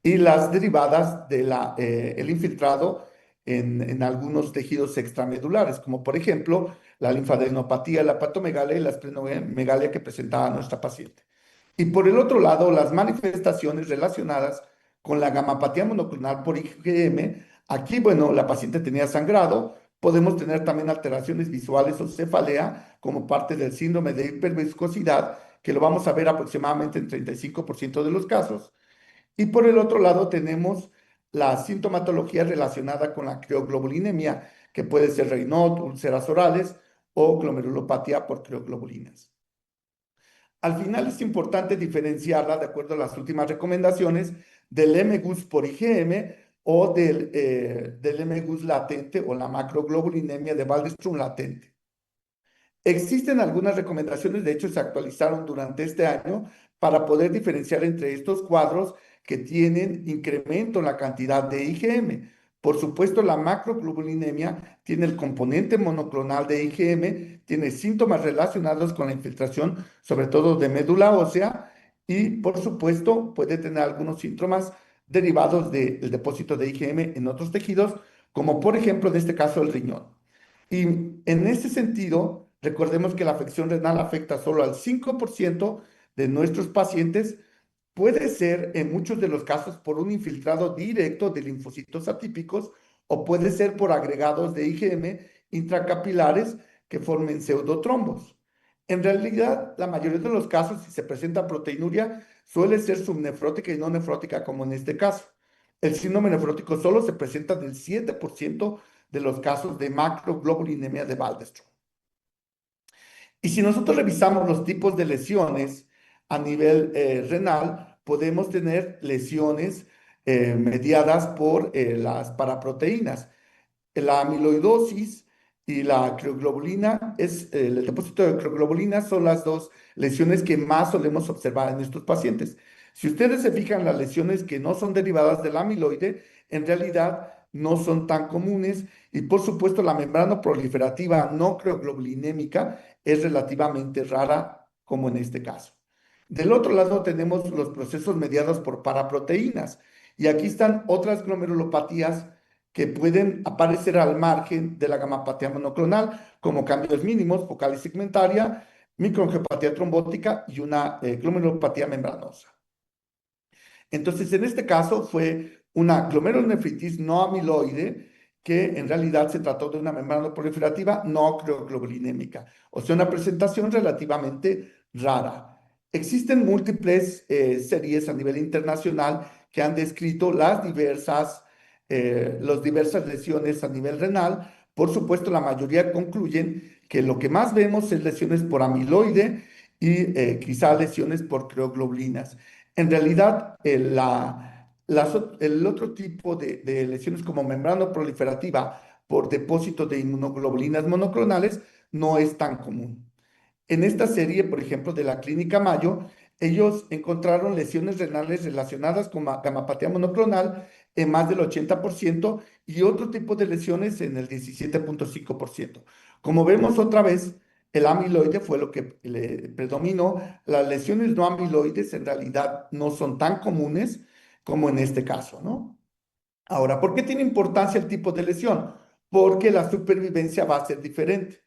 y las derivadas del el infiltrado en algunos tejidos extramedulares, como por ejemplo la linfadenopatía, la hepatomegalia y la esplenomegalia que presentaba nuestra paciente. Y por el otro lado, las manifestaciones relacionadas con la gamapatía monoclonal por IgM. Aquí, bueno, la paciente tenía sangrado. Podemos tener también alteraciones visuales o cefalea como parte del síndrome de hiperviscosidad, que lo vamos a ver aproximadamente en 35% de los casos. Y por el otro lado tenemos la sintomatología relacionada con la crioglobulinemia, que puede ser Raynaud, úlceras orales o glomerulopatía por crioglobulinas. Al final es importante diferenciarla, de acuerdo a las últimas recomendaciones, del MGUS por IgM o del MGUS latente o la macroglobulinemia de Waldenström latente. Existen algunas recomendaciones, de hecho se actualizaron durante este año para poder diferenciar entre estos cuadros que tienen incremento en la cantidad de IgM. Por supuesto, la macroglobulinemia tiene el componente monoclonal de IgM, tiene síntomas relacionados con la infiltración, sobre todo de médula ósea, y por supuesto puede tener algunos síntomas derivados del depósito de IgM en otros tejidos, como por ejemplo en este caso el riñón. Y en ese sentido, recordemos que la afección renal afecta solo al 5% de nuestros pacientes. Puede ser en muchos de los casos por un infiltrado directo de linfocitos atípicos o puede ser por agregados de IgM intracapilares que formen pseudotrombos. En realidad, la mayoría de los casos, si se presenta proteinuria, suele ser subnefrótica y no nefrótica, como en este caso. El síndrome nefrótico solo se presenta en el 7% de los casos de macroglobulinemia de Waldenström. Y si nosotros revisamos los tipos de lesiones a nivel renal, podemos tener lesiones mediadas por las paraproteínas. La amiloidosis y la crioglobulina, el depósito de crioglobulina son las dos lesiones que más solemos observar en estos pacientes. Si ustedes se fijan, las lesiones que no son derivadas del amiloide, en realidad no son tan comunes y por supuesto la membrana proliferativa no crioglobulinémica es relativamente rara, como en este caso. Del otro lado tenemos los procesos mediados por paraproteínas y aquí están otras glomerulopatías que pueden aparecer al margen de la gamapatía monoclonal, como cambios mínimos, focal y segmentaria, microangiopatía trombótica y una glomerulopatía membranosa. Entonces, en este caso fue una glomerulonefritis no amiloide, que en realidad se trató de una membrana proliferativa no crioglobulinémica, o sea, una presentación relativamente rara. Existen múltiples series a nivel internacional que han descrito las diversas lesiones a nivel renal. Por supuesto, la mayoría concluyen que lo que más vemos es lesiones por amiloide y quizá lesiones por crioglobulinas. En realidad, el otro tipo de lesiones como membrana proliferativa por depósito de inmunoglobulinas monoclonales no es tan común. En esta serie, por ejemplo, de la Clínica Mayo, ellos encontraron lesiones renales relacionadas con gamapatía monoclonal en más del 80% y otro tipo de lesiones en el 17.5%. Como vemos otra vez, el amiloide fue lo que le predominó. Las lesiones no amiloides en realidad no son tan comunes como en este caso, ¿no? Ahora, ¿por qué tiene importancia el tipo de lesión? Porque la supervivencia va a ser diferente.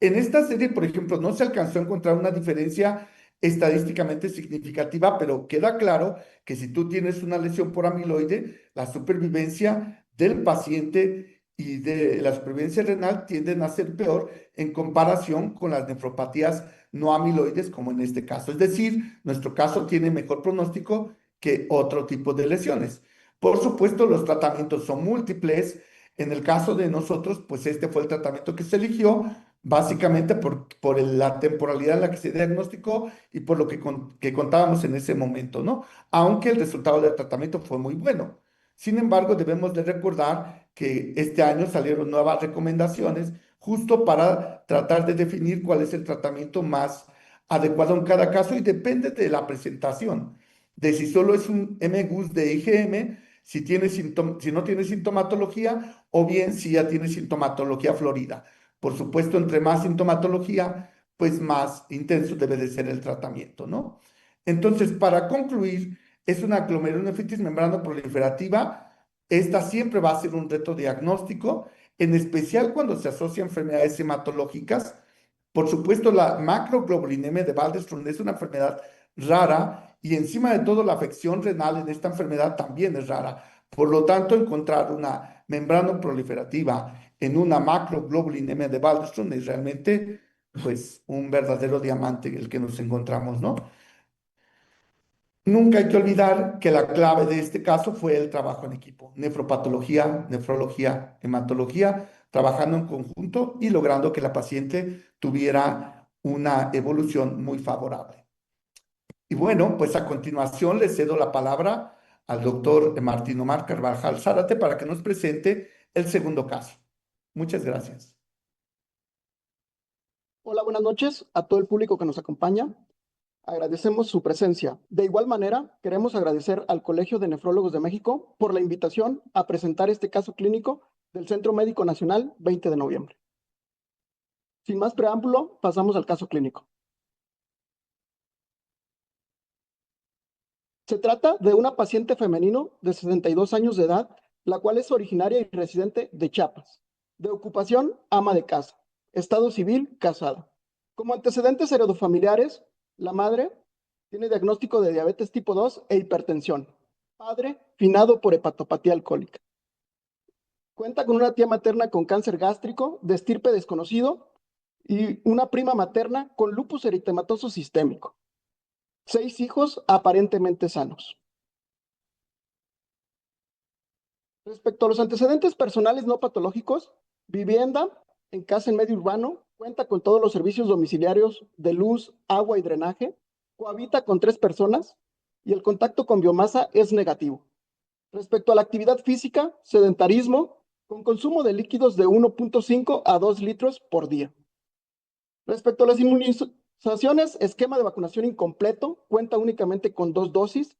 En esta serie, por ejemplo, no se alcanzó a encontrar una diferencia estadísticamente significativa, pero queda claro que si tú tienes una lesión por amiloide, la supervivencia del paciente y de la supervivencia renal tienden a ser peor en comparación con las nefropatías no amiloides, como en este caso. Es decir, nuestro caso tiene mejor pronóstico que otro tipo de lesiones. Por supuesto, los tratamientos son múltiples. En el caso de nosotros, pues este fue el tratamiento que se eligió básicamente por la temporalidad en la que se diagnosticó y por lo que contábamos en ese momento, ¿no? Aunque el resultado del tratamiento fue muy bueno. Sin embargo, debemos de recordar que este año salieron nuevas recomendaciones justo para tratar de definir cuál es el tratamiento más adecuado en cada caso y depende de la presentación, de si solo es un MGUS de IgM, si no tiene sintomatología o bien si ya tiene sintomatología florida. Por supuesto, entre más sintomatología, pues más intenso debe de ser el tratamiento, ¿no? Entonces, para concluir, es una glomerulonefritis membrana proliferativa. Esta siempre va a ser un reto diagnóstico, en especial cuando se asocia a enfermedades hematológicas. Por supuesto, la macroglobulinemia de Waldenström es una enfermedad rara y encima de todo la afección renal en esta enfermedad también es rara. Por lo tanto, encontrar una membrana proliferativa en una macroglobulinemia de Waldenström es realmente pues un verdadero diamante el que nos encontramos, ¿no? Nunca hay que olvidar que la clave de este caso fue el trabajo en equipo, nefropatología, nefrología, hematología, trabajando en conjunto y logrando que la paciente tuviera una evolución muy favorable. Y bueno, pues a continuación le cedo la palabra al doctor Martín Omar Carvajal Zárate para que nos presente el segundo caso. Muchas gracias. Hola, buenas noches a todo el público que nos acompaña. Agradecemos su presencia. De igual manera, queremos agradecer al Colegio de Nefrólogos de México por la invitación a presentar este caso clínico del Centro Médico Nacional 20 de noviembre. Sin más preámbulo, pasamos al caso clínico. Se trata de una paciente femenino de 62 años de edad, la cual es originaria y residente de Chiapas. De ocupación, ama de casa. Estado civil, casada. Como antecedentes heredofamiliares, la madre tiene diagnóstico de diabetes tipo 2 e hipertensión. Padre, finado por hepatopatía alcohólica. Cuenta con una tía materna con cáncer gástrico de estirpe desconocido y una prima materna con lupus eritematoso sistémico. 6 hijos aparentemente sanos. Respecto a los antecedentes personales no patológicos, vivienda en casa en medio urbano, cuenta con todos los servicios domiciliarios de luz, agua y drenaje, cohabita con 3 personas y el contacto con biomasa es negativo. Respecto a la actividad física, sedentarismo, con consumo de líquidos de 1.5 a 2 litros por día. Respecto a las inmunizaciones, esquema de vacunación incompleto, cuenta únicamente con 2 dosis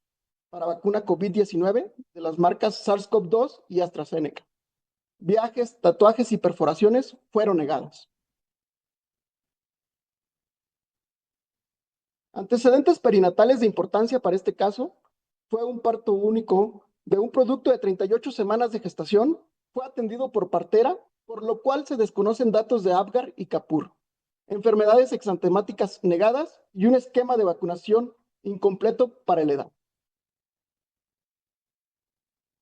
para vacuna COVID-19 de las marcas SARS-CoV-2 y AstraZeneca. Viajes, tatuajes y perforaciones fueron negados. Antecedentes perinatales de importancia para este caso fue un parto único de un producto de 38 semanas de gestación, fue atendido por partera, por lo cual se desconocen datos de Apgar y Capur, enfermedades exantemáticas negadas y un esquema de vacunación incompleto para la edad.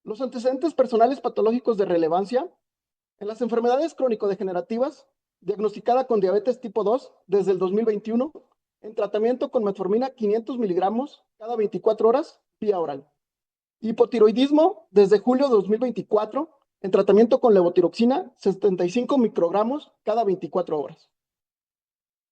Los antecedentes personales patológicos de relevancia en las enfermedades crónico-degenerativas, diagnosticada con diabetes tipo 2 desde el 2021, en tratamiento con metformina 500 miligramos cada 24 horas vía oral. Hipotiroidismo desde julio de 2024, en tratamiento con levotiroxina 75 microgramos cada 24 horas.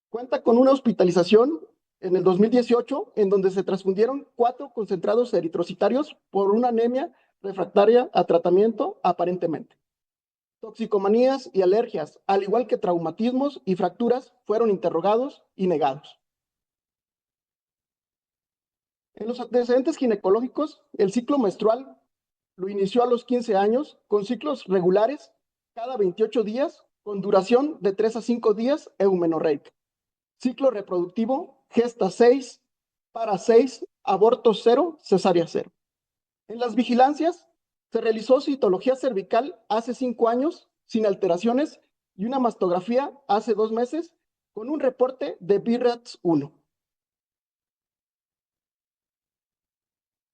Cuenta con una hospitalización en el 2018, en donde se transfundieron 4 concentrados eritrocitarios por una anemia refractaria a tratamiento aparentemente. Toxicomanías y alergias, al igual que traumatismos y fracturas, fueron interrogados y negados. En los antecedentes ginecológicos, el ciclo menstrual lo inició a los 15 años, con ciclos regulares cada 28 días, con duración de 3 a 5 días eumenorreica. Ciclo reproductivo, gesta 6, para 6, aborto 0, cesárea 0. En las vigilancias, se realizó citología cervical hace 5 años, sin alteraciones, y una mastografía hace 2 meses, con un reporte de BRAF 1.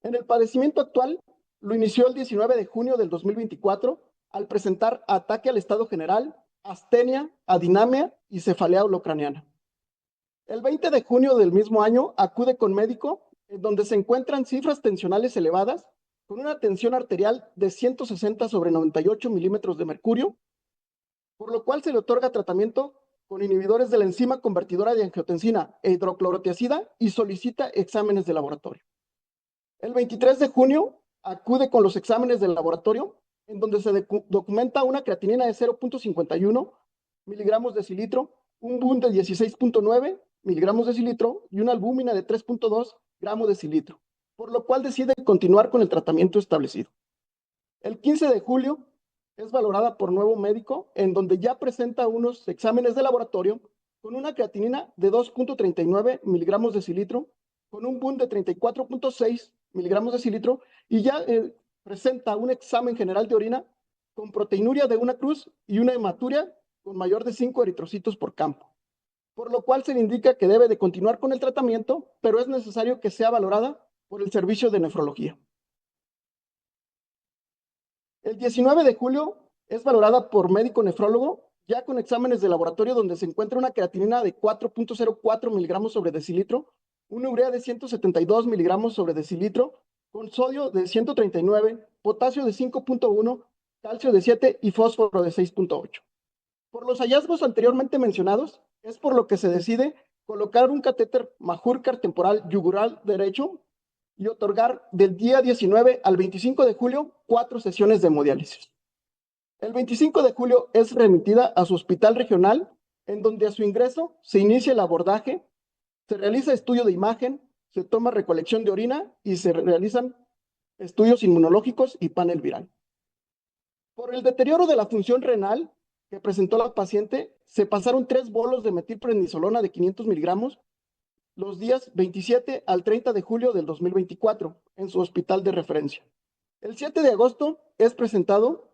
En el padecimiento actual, lo inició el 19 de junio del 2024, al presentar ataque al estado general, astenia, adinamia y cefalea holocraniana. El 20 de junio del mismo año acude con médico, en donde se encuentran cifras tensionales elevadas, con una tensión arterial de 160 sobre 98 milímetros de mercurio, por lo cual se le otorga tratamiento con inhibidores de la enzima convertidora de angiotensina e hidroclorotiazida y solicita exámenes de laboratorio. El 23 de junio acude con los exámenes del laboratorio, en donde se documenta una creatinina de 0.51 miligramos decilitro, un BUN de 16.9 miligramos decilitro y una albúmina de 3.2 gramos decilitro, por lo cual decide continuar con el tratamiento establecido. El 15 de julio es valorada por nuevo médico, en donde ya presenta unos exámenes de laboratorio con una creatinina de 2.39 miligramos decilitro, con un BUN de 34.6 miligramos decilitro y ya presenta un examen general de orina con proteinuria de una cruz y una hematuria con mayor de 5 eritrocitos por campo, por lo cual se le indica que debe de continuar con el tratamiento, pero es necesario que sea valorada por el servicio de nefrología. El 19 de julio es valorada por médico nefrólogo, ya con exámenes de laboratorio donde se encuentra una creatinina de 4.04 miligramos sobre decilitro, una urea de 172 miligramos sobre decilitro, con sodio de 139, potasio de 5.1, calcio de 7 y fósforo de 6.8. Por los hallazgos anteriormente mencionados, es por lo que se decide colocar un catéter Majorcar temporal yugular derecho y otorgar del día 19 al 25 de julio 4 sesiones de hemodiálisis. El 25 de julio es remitida a su hospital regional, en donde a su ingreso se inicia el abordaje Se realiza estudio de imagen, se toma recolección de orina y se realizan estudios inmunológicos y panel viral. Por el deterioro de la función renal que presentó la paciente, se pasaron 3 bolos de metilprednisolona de 500 miligramos los días 27 al 30 de julio del 2024 en su hospital de referencia. El 7 de agosto es presentado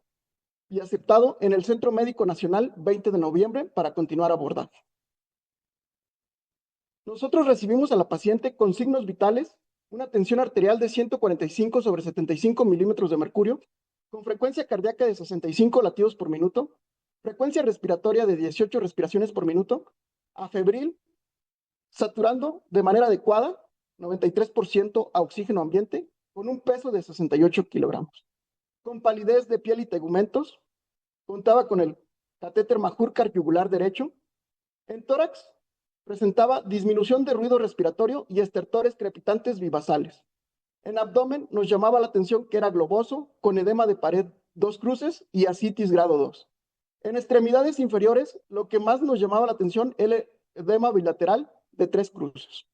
y aceptado en el Centro Médico Nacional 20 de noviembre para continuar abordaje. Nosotros recibimos a la paciente con signos vitales, una tensión arterial de 145/75 milímetros de mercurio, con frecuencia cardíaca de 65 latidos por minuto, frecuencia respiratoria de 18 respiraciones por minuto, afebril, saturando de manera adecuada, 93% a oxígeno ambiente, con un peso de 68 kilogramos. Con palidez de piel y tegumentos, contaba con el catéter Majur yugular derecho. En tórax presentaba disminución de ruido respiratorio y estertores crepitantes vivasales. En abdomen nos llamaba la atención que era globoso, con edema de pared 2 cruces y ascitis grado 2. En extremidades inferiores, lo que más nos llamaba la atención era el edema bilateral de 3 cruces.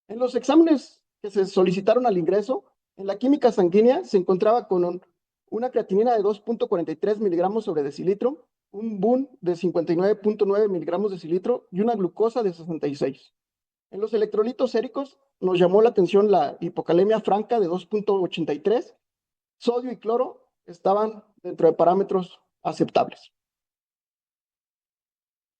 En los exámenes que se solicitaron al ingreso, en la química sanguínea se encontraba con una creatinina de 2.43 miligramos sobre decilitro, un BUN de 59.9 miligramos decilitro y una glucosa de 66. En los electrolitos séricos nos llamó la atención la hipocalemia franca de 2.83. Sodio y cloro estaban dentro de parámetros aceptables.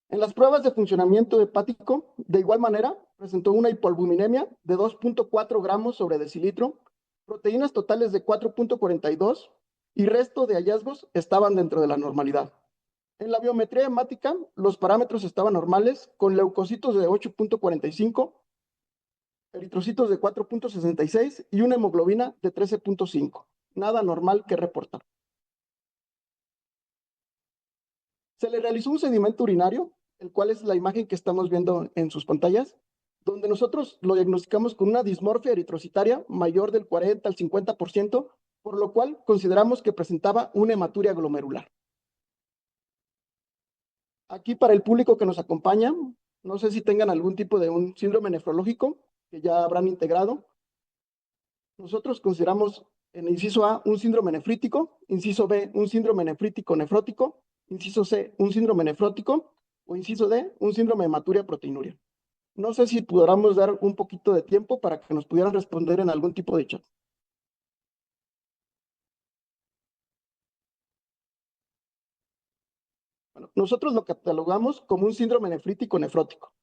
En las pruebas de funcionamiento hepático, de igual manera, presentó una hipoalbuminemia de 2.4 gramos sobre decilitro, proteínas totales de 4.42 y resto de hallazgos estaban dentro de la normalidad. En la biometría hemática, los parámetros estaban normales, con leucocitos de 8.45, eritrocitos de 4.66 y una hemoglobina de 13.5. Nada normal que reportar. Se le realizó un sedimento urinario, el cual es la imagen que estamos viendo en sus pantallas, donde nosotros lo diagnosticamos con una dismorfia eritrocitaria mayor del 40 al 50%, por lo cual consideramos que presentaba una hematuria glomerular. Aquí para el público que nos acompaña, no sé si tengan algún tipo de un síndrome nefrológico que ya habrán integrado. Nosotros consideramos en inciso A un síndrome nefrítico, inciso B un síndrome nefrítico nefrótico, inciso C un síndrome nefrótico o inciso D un síndrome de hematuria proteinuria. No sé si pudiéramos dar un poquito de tiempo para que nos pudieran responder en algún tipo de chat. Bueno, nosotros lo catalogamos como un síndrome nefrítico nefrótico.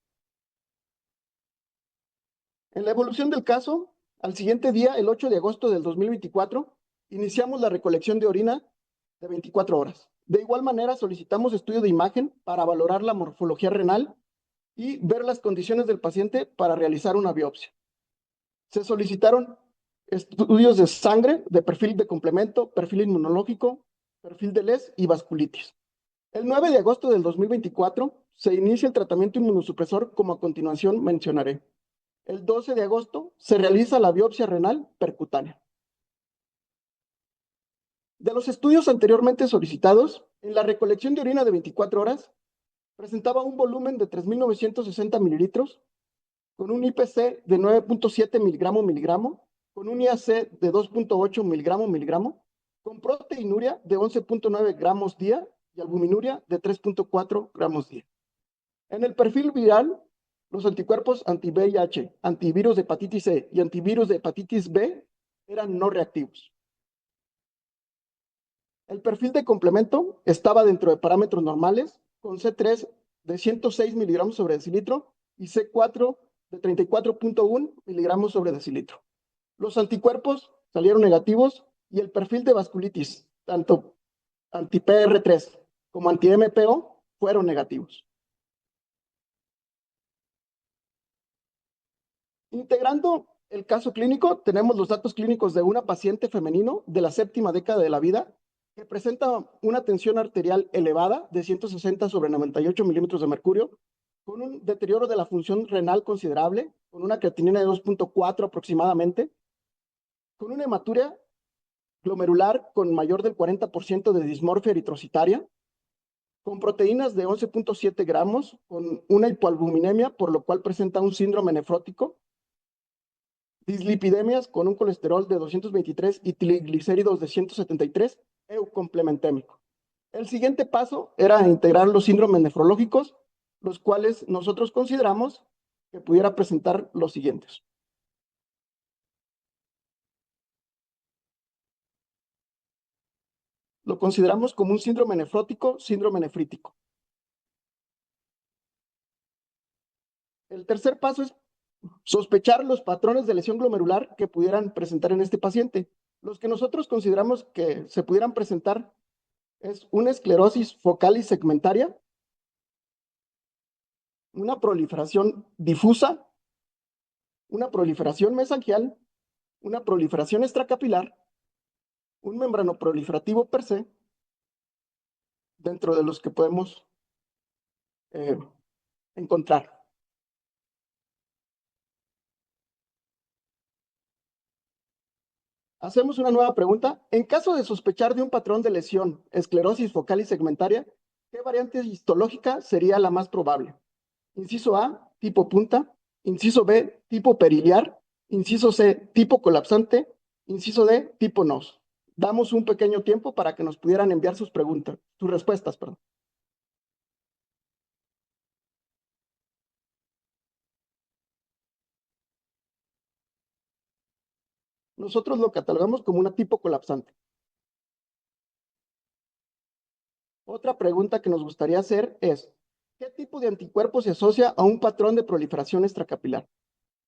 En la evolución del caso, al siguiente día, el 8 de agosto del 2024, iniciamos la recolección de orina de 24 horas. De igual manera, solicitamos estudio de imagen para valorar la morfología renal y ver las condiciones del paciente para realizar una biopsia. Se solicitaron estudios de sangre, de perfil de complemento, perfil inmunológico, perfil de LES y vasculitis. El 9 de agosto del 2024 se inicia el tratamiento inmunosupresor, como a continuación mencionaré. El 12 de agosto se realiza la biopsia renal percutánea. De los estudios anteriormente solicitados, en la recolección de orina de 24 horas, presentaba un volumen de 3.960 mililitros, con un IPC de 9.7 miligramo, con un IAC de 2.8 miligramo, con proteinuria de 11.9 gramos día y albuminuria de 3.4 gramos día. En el perfil viral, los anticuerpos anti-VIH, antivirus de hepatitis C y antivirus de hepatitis B eran no reactivos. El perfil de complemento estaba dentro de parámetros normales, con C3 de 106 miligramos sobre decilitro y C4 de 34.1 miligramos sobre decilitro. Los anticuerpos salieron negativos y el perfil de vasculitis, tanto anti-PR3 como anti-MPO, fueron negativos. Integrando el caso clínico, tenemos los datos clínicos de una paciente femenino de la 7ª década de la vida que presenta una tensión arterial elevada de 160/98 milímetros de mercurio, con un deterioro de la función renal considerable, con una creatinina de 2.4 aproximadamente, con una hematuria glomerular con mayor del 40% de dismorfia eritrocitaria, con proteínas de 11.7 gramos, con una hipoalbuminemia, por lo cual presenta un síndrome nefrótico, dislipidemias con un colesterol de 223 y triglicéridos de 173, eucomplementémico. El siguiente paso era integrar los síndromes nefrológicos, los cuales nosotros consideramos que pudiera presentar los siguientes. Lo consideramos como un síndrome nefrótico, síndrome nefrítico. El tercer paso es sospechar los patrones de lesión glomerular que pudieran presentar en este paciente. Los que nosotros consideramos que se pudieran presentar es una esclerosis focal y segmentaria, una proliferación difusa, una proliferación mesangial, una proliferación extracapilar, un membrano proliferativo per se, dentro de los que podemos encontrar. Hacemos una nueva pregunta. En caso de sospechar de un patrón de lesión, esclerosis focal y segmentaria, ¿qué variante histológica sería la más probable? Inciso A, tipo punta. Inciso B, tipo periliar. Inciso C, tipo colapsante. Inciso D, tipo NOS. Damos un pequeño tiempo para que nos pudieran enviar sus preguntas, sus respuestas, perdón. Nosotros lo catalogamos como una tipo colapsante. Otra pregunta que nos gustaría hacer es, ¿qué tipo de anticuerpo se asocia a un patrón de proliferación extracapilar?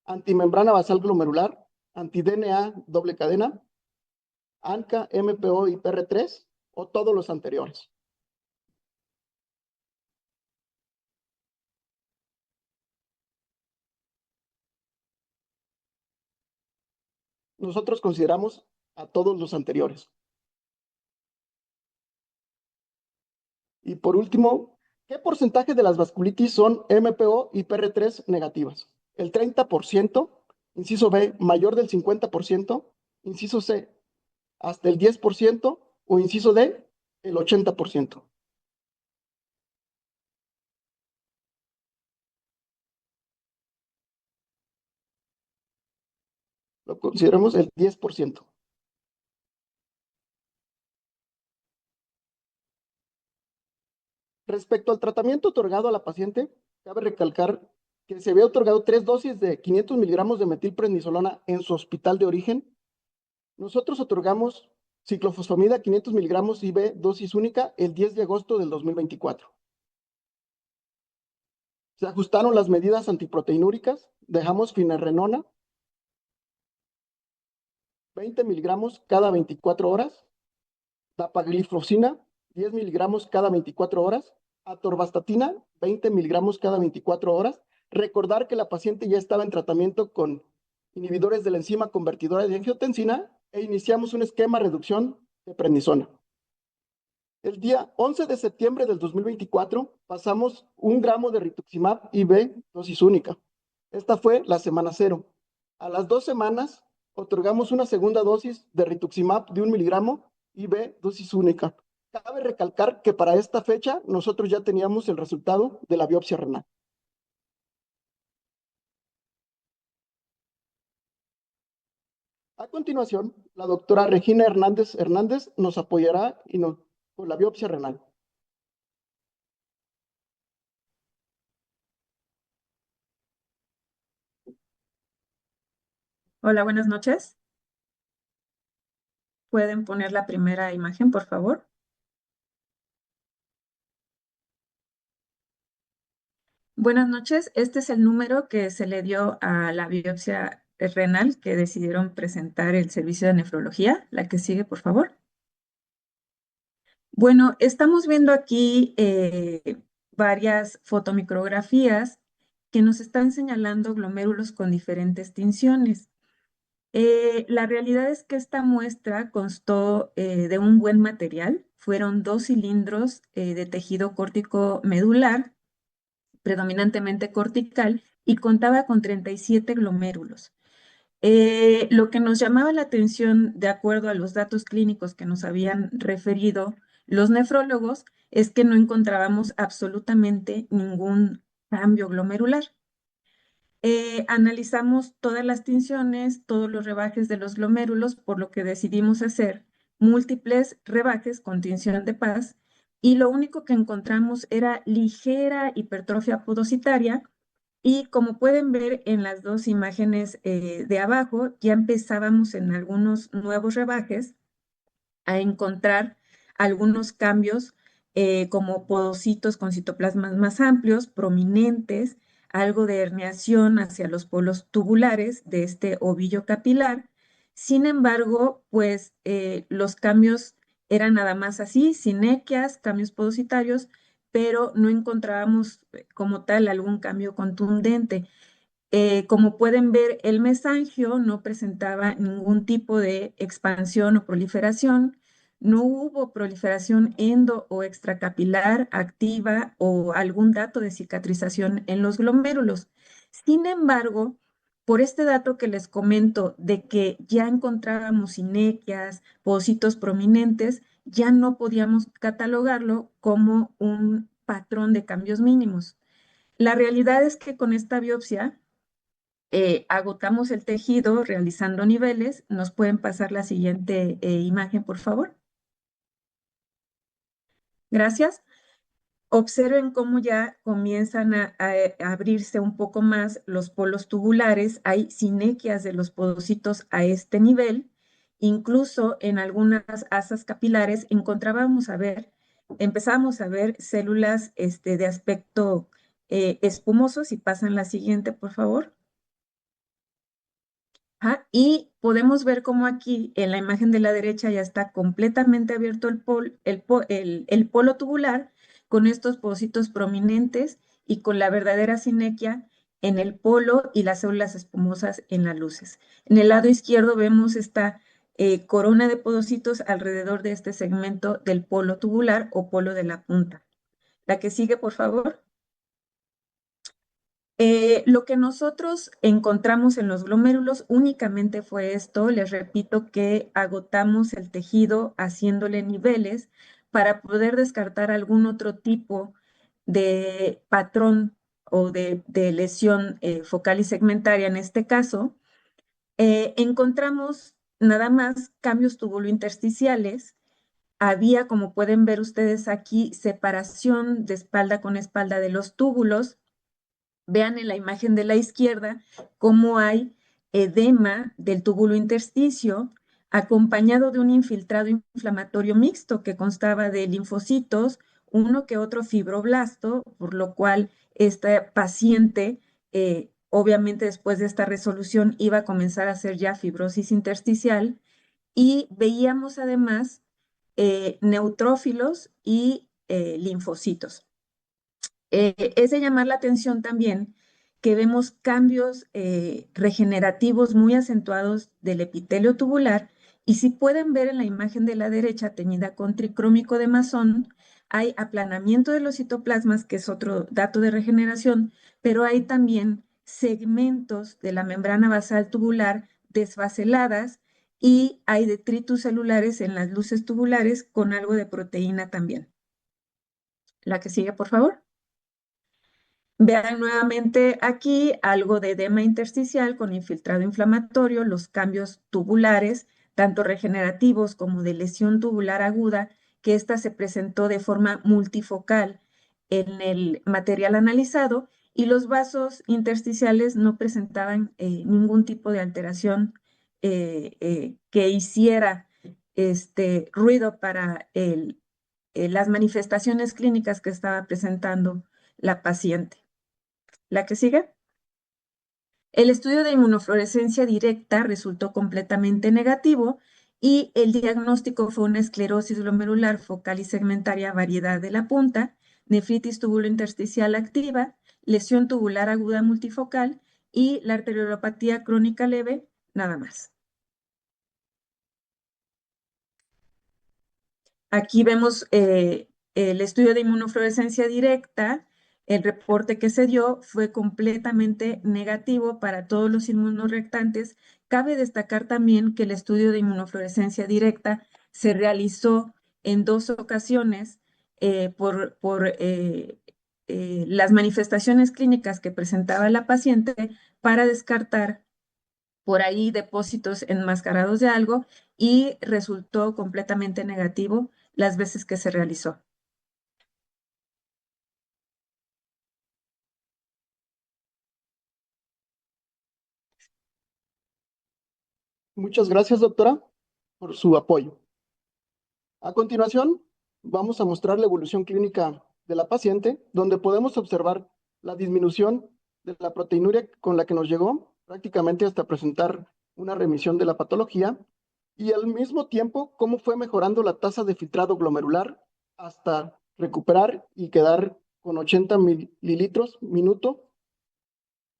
Antimembrana basal glomerular, anti-DNA doble cadena, ANCA, MPO y PR3 o todos los anteriores. Nosotros consideramos a todos los anteriores. Y por último, ¿qué porcentaje de las vasculitis son MPO y PR3 negativas? El 30%, inciso B, mayor del 50%, inciso C, hasta el 10% o inciso D, el 80%. Lo consideramos el 10%. Respecto al tratamiento otorgado a la paciente, cabe recalcar que se había otorgado 3 dosis de 500 miligramos de metilprednisolona en su hospital de origen. Nosotros otorgamos ciclofosfamida 500 miligramos IV dosis única el 10 de agosto del 2024. Se ajustaron las medidas antiproteinúricas, dejamos finerrenona 20 miligramos cada 24 horas, dapagliflozina 10 miligramos cada 24 horas, atorvastatina 20 miligramos cada 24 horas. Recordar que la paciente ya estaba en tratamiento con inhibidores de la enzima convertidora de angiotensina e iniciamos un esquema de reducción de prednisona. El día 11 de septiembre del 2024 pasamos 1 gramo de rituximab IV dosis única. Esta fue la semana 0. A las 2 semanas otorgamos una segunda dosis de rituximab de 1 miligramo IV dosis única. Cabe recalcar que para esta fecha nosotros ya teníamos el resultado de la biopsia renal. A continuación, la doctora Regina Hernández nos apoyará con la biopsia renal. Hola, buenas noches. ¿Pueden poner la primera imagen, por favor? Buenas noches. Este es el número que se le dio a la biopsia renal que decidieron presentar el servicio de nefrología. La que sigue, por favor. Bueno, estamos viendo aquí varias fotomicrografías que nos están señalando glomérulos con diferentes tinciones. La realidad es que esta muestra constó de un buen material. Fueron 2 cilindros de tejido córtico medular, predominantemente cortical, y contaba con 37 glomérulos. Lo que nos llamaba la atención, de acuerdo a los datos clínicos que nos habían referido los nefrólogos es que no encontrábamos absolutamente ningún cambio glomerular. Analizamos todas las tinciones, todos los rebajes de los glomérulos, por lo que decidimos hacer múltiples rebajes con tinción de paz, y lo único que encontramos era ligera hipertrofia podocitaria, y como pueden ver en las dos imágenes de abajo, ya empezábamos en algunos nuevos rebajes a encontrar algunos cambios como podocitos con citoplasmas más amplios, prominentes, algo de herniación hacia los polos tubulares de este ovillo capilar. Sin embargo, pues los cambios eran nada más así, sinequias, cambios podocitarios, pero no encontrábamos como tal algún cambio contundente. Como pueden ver, el mesangio no presentaba ningún tipo de expansión o proliferación, no hubo proliferación endo o extracapilar activa o algún dato de cicatrización en los glomérulos. Sin embargo, por este dato que les comento de que ya encontrábamos sinequias, pocitos prominentes, ya no podíamos catalogarlo como un patrón de cambios mínimos. La realidad es que con esta biopsia agotamos el tejido realizando niveles. ¿Nos pueden pasar la siguiente imagen, por favor? Gracias. Observen cómo ya comienzan a abrirse un poco más los polos tubulares. Hay sinequias de los podocitos a este nivel. Incluso en algunas asas capilares empezamos a ver células de aspecto espumoso. Si pasan la siguiente, por favor. Y podemos ver cómo aquí en la imagen de la derecha ya está completamente abierto el polo tubular con estos pocitos prominentes y con la verdadera sinequia en el polo y las células espumosas en las luces. En el lado izquierdo vemos esta corona de podocitos alrededor de este segmento del polo tubular o polo de la punta. La que sigue, por favor. Lo que nosotros encontramos en los glomérulos únicamente fue esto. Les repito que agotamos el tejido haciéndole niveles para poder descartar algún otro tipo de patrón o de lesión focal y segmentaria en este caso. Encontramos nada más cambios tubulointersticiales. Había, como pueden ver ustedes aquí, separación de espalda con espalda de los túbulos. Vean en la imagen de la izquierda cómo hay edema del túbulo intersticio acompañado de un infiltrado inflamatorio mixto que constaba de linfocitos, uno que otro fibroblasto, por lo cual esta paciente, obviamente después de esta resolución, iba a comenzar a hacer ya fibrosis intersticial, y veíamos además neutrófilos y linfocitos. Es de llamar la atención también que vemos cambios regenerativos muy acentuados del epitelio tubular, y si pueden ver en la imagen de la derecha teñida con tricrómico de Masson, hay aplanamiento de los citoplasmas, que es otro dato de regeneración, pero hay también segmentos de la membrana basal tubular desfaceladas y hay detritus celulares en las luces tubulares con algo de proteína también. La que sigue, por favor. Vean nuevamente aquí algo de edema intersticial con infiltrado inflamatorio, los cambios tubulares, tanto regenerativos como de lesión tubular aguda, que esta se presentó de forma multifocal en el material analizado, y los vasos intersticiales no presentaban ningún tipo de alteración que hiciera ruido para las manifestaciones clínicas que estaba presentando la paciente. La que sigue. El estudio de inmunofluorescencia directa resultó completamente negativo y el diagnóstico fue una esclerosis glomerular focal y segmentaria variedad de la punta, nefritis tubulointersticial activa, lesión tubular aguda multifocal y la arteriolopatía crónica leve, nada más. Aquí vemos el estudio de inmunofluorescencia directa. El reporte que se dio fue completamente negativo para todos los inmunorectantes. Cabe destacar también que el estudio de inmunofluorescencia directa se realizó en 2 ocasiones por las manifestaciones clínicas que presentaba la paciente para descartar por ahí depósitos enmascarados de algo y resultó completamente negativo las veces que se realizó. Muchas gracias, doctora, por su apoyo. A continuación, vamos a mostrar la evolución clínica de la paciente, donde podemos observar la disminución de la proteinuria con la que nos llegó, prácticamente hasta presentar una remisión de la patología, y al mismo tiempo cómo fue mejorando la tasa de filtrado glomerular hasta recuperar y quedar con 80 mililitros minuto.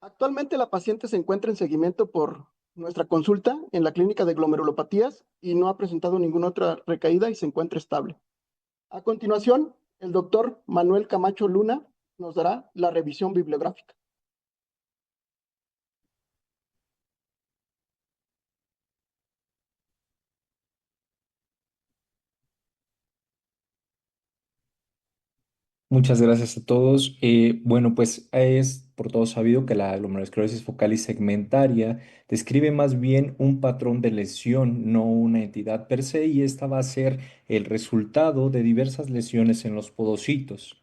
Actualmente la paciente se encuentra en seguimiento por nuestra consulta en la clínica de glomerulopatías y no ha presentado ninguna otra recaída y se encuentra estable. A continuación, el doctor Manuel Camacho Luna nos dará la revisión bibliográfica. Muchas gracias a todos. Bueno, pues es por todo sabido que la glomerulosclerosis focal y segmentaria describe más bien un patrón de lesión, no una entidad per se, y esta va a ser el resultado de diversas lesiones en los podocitos.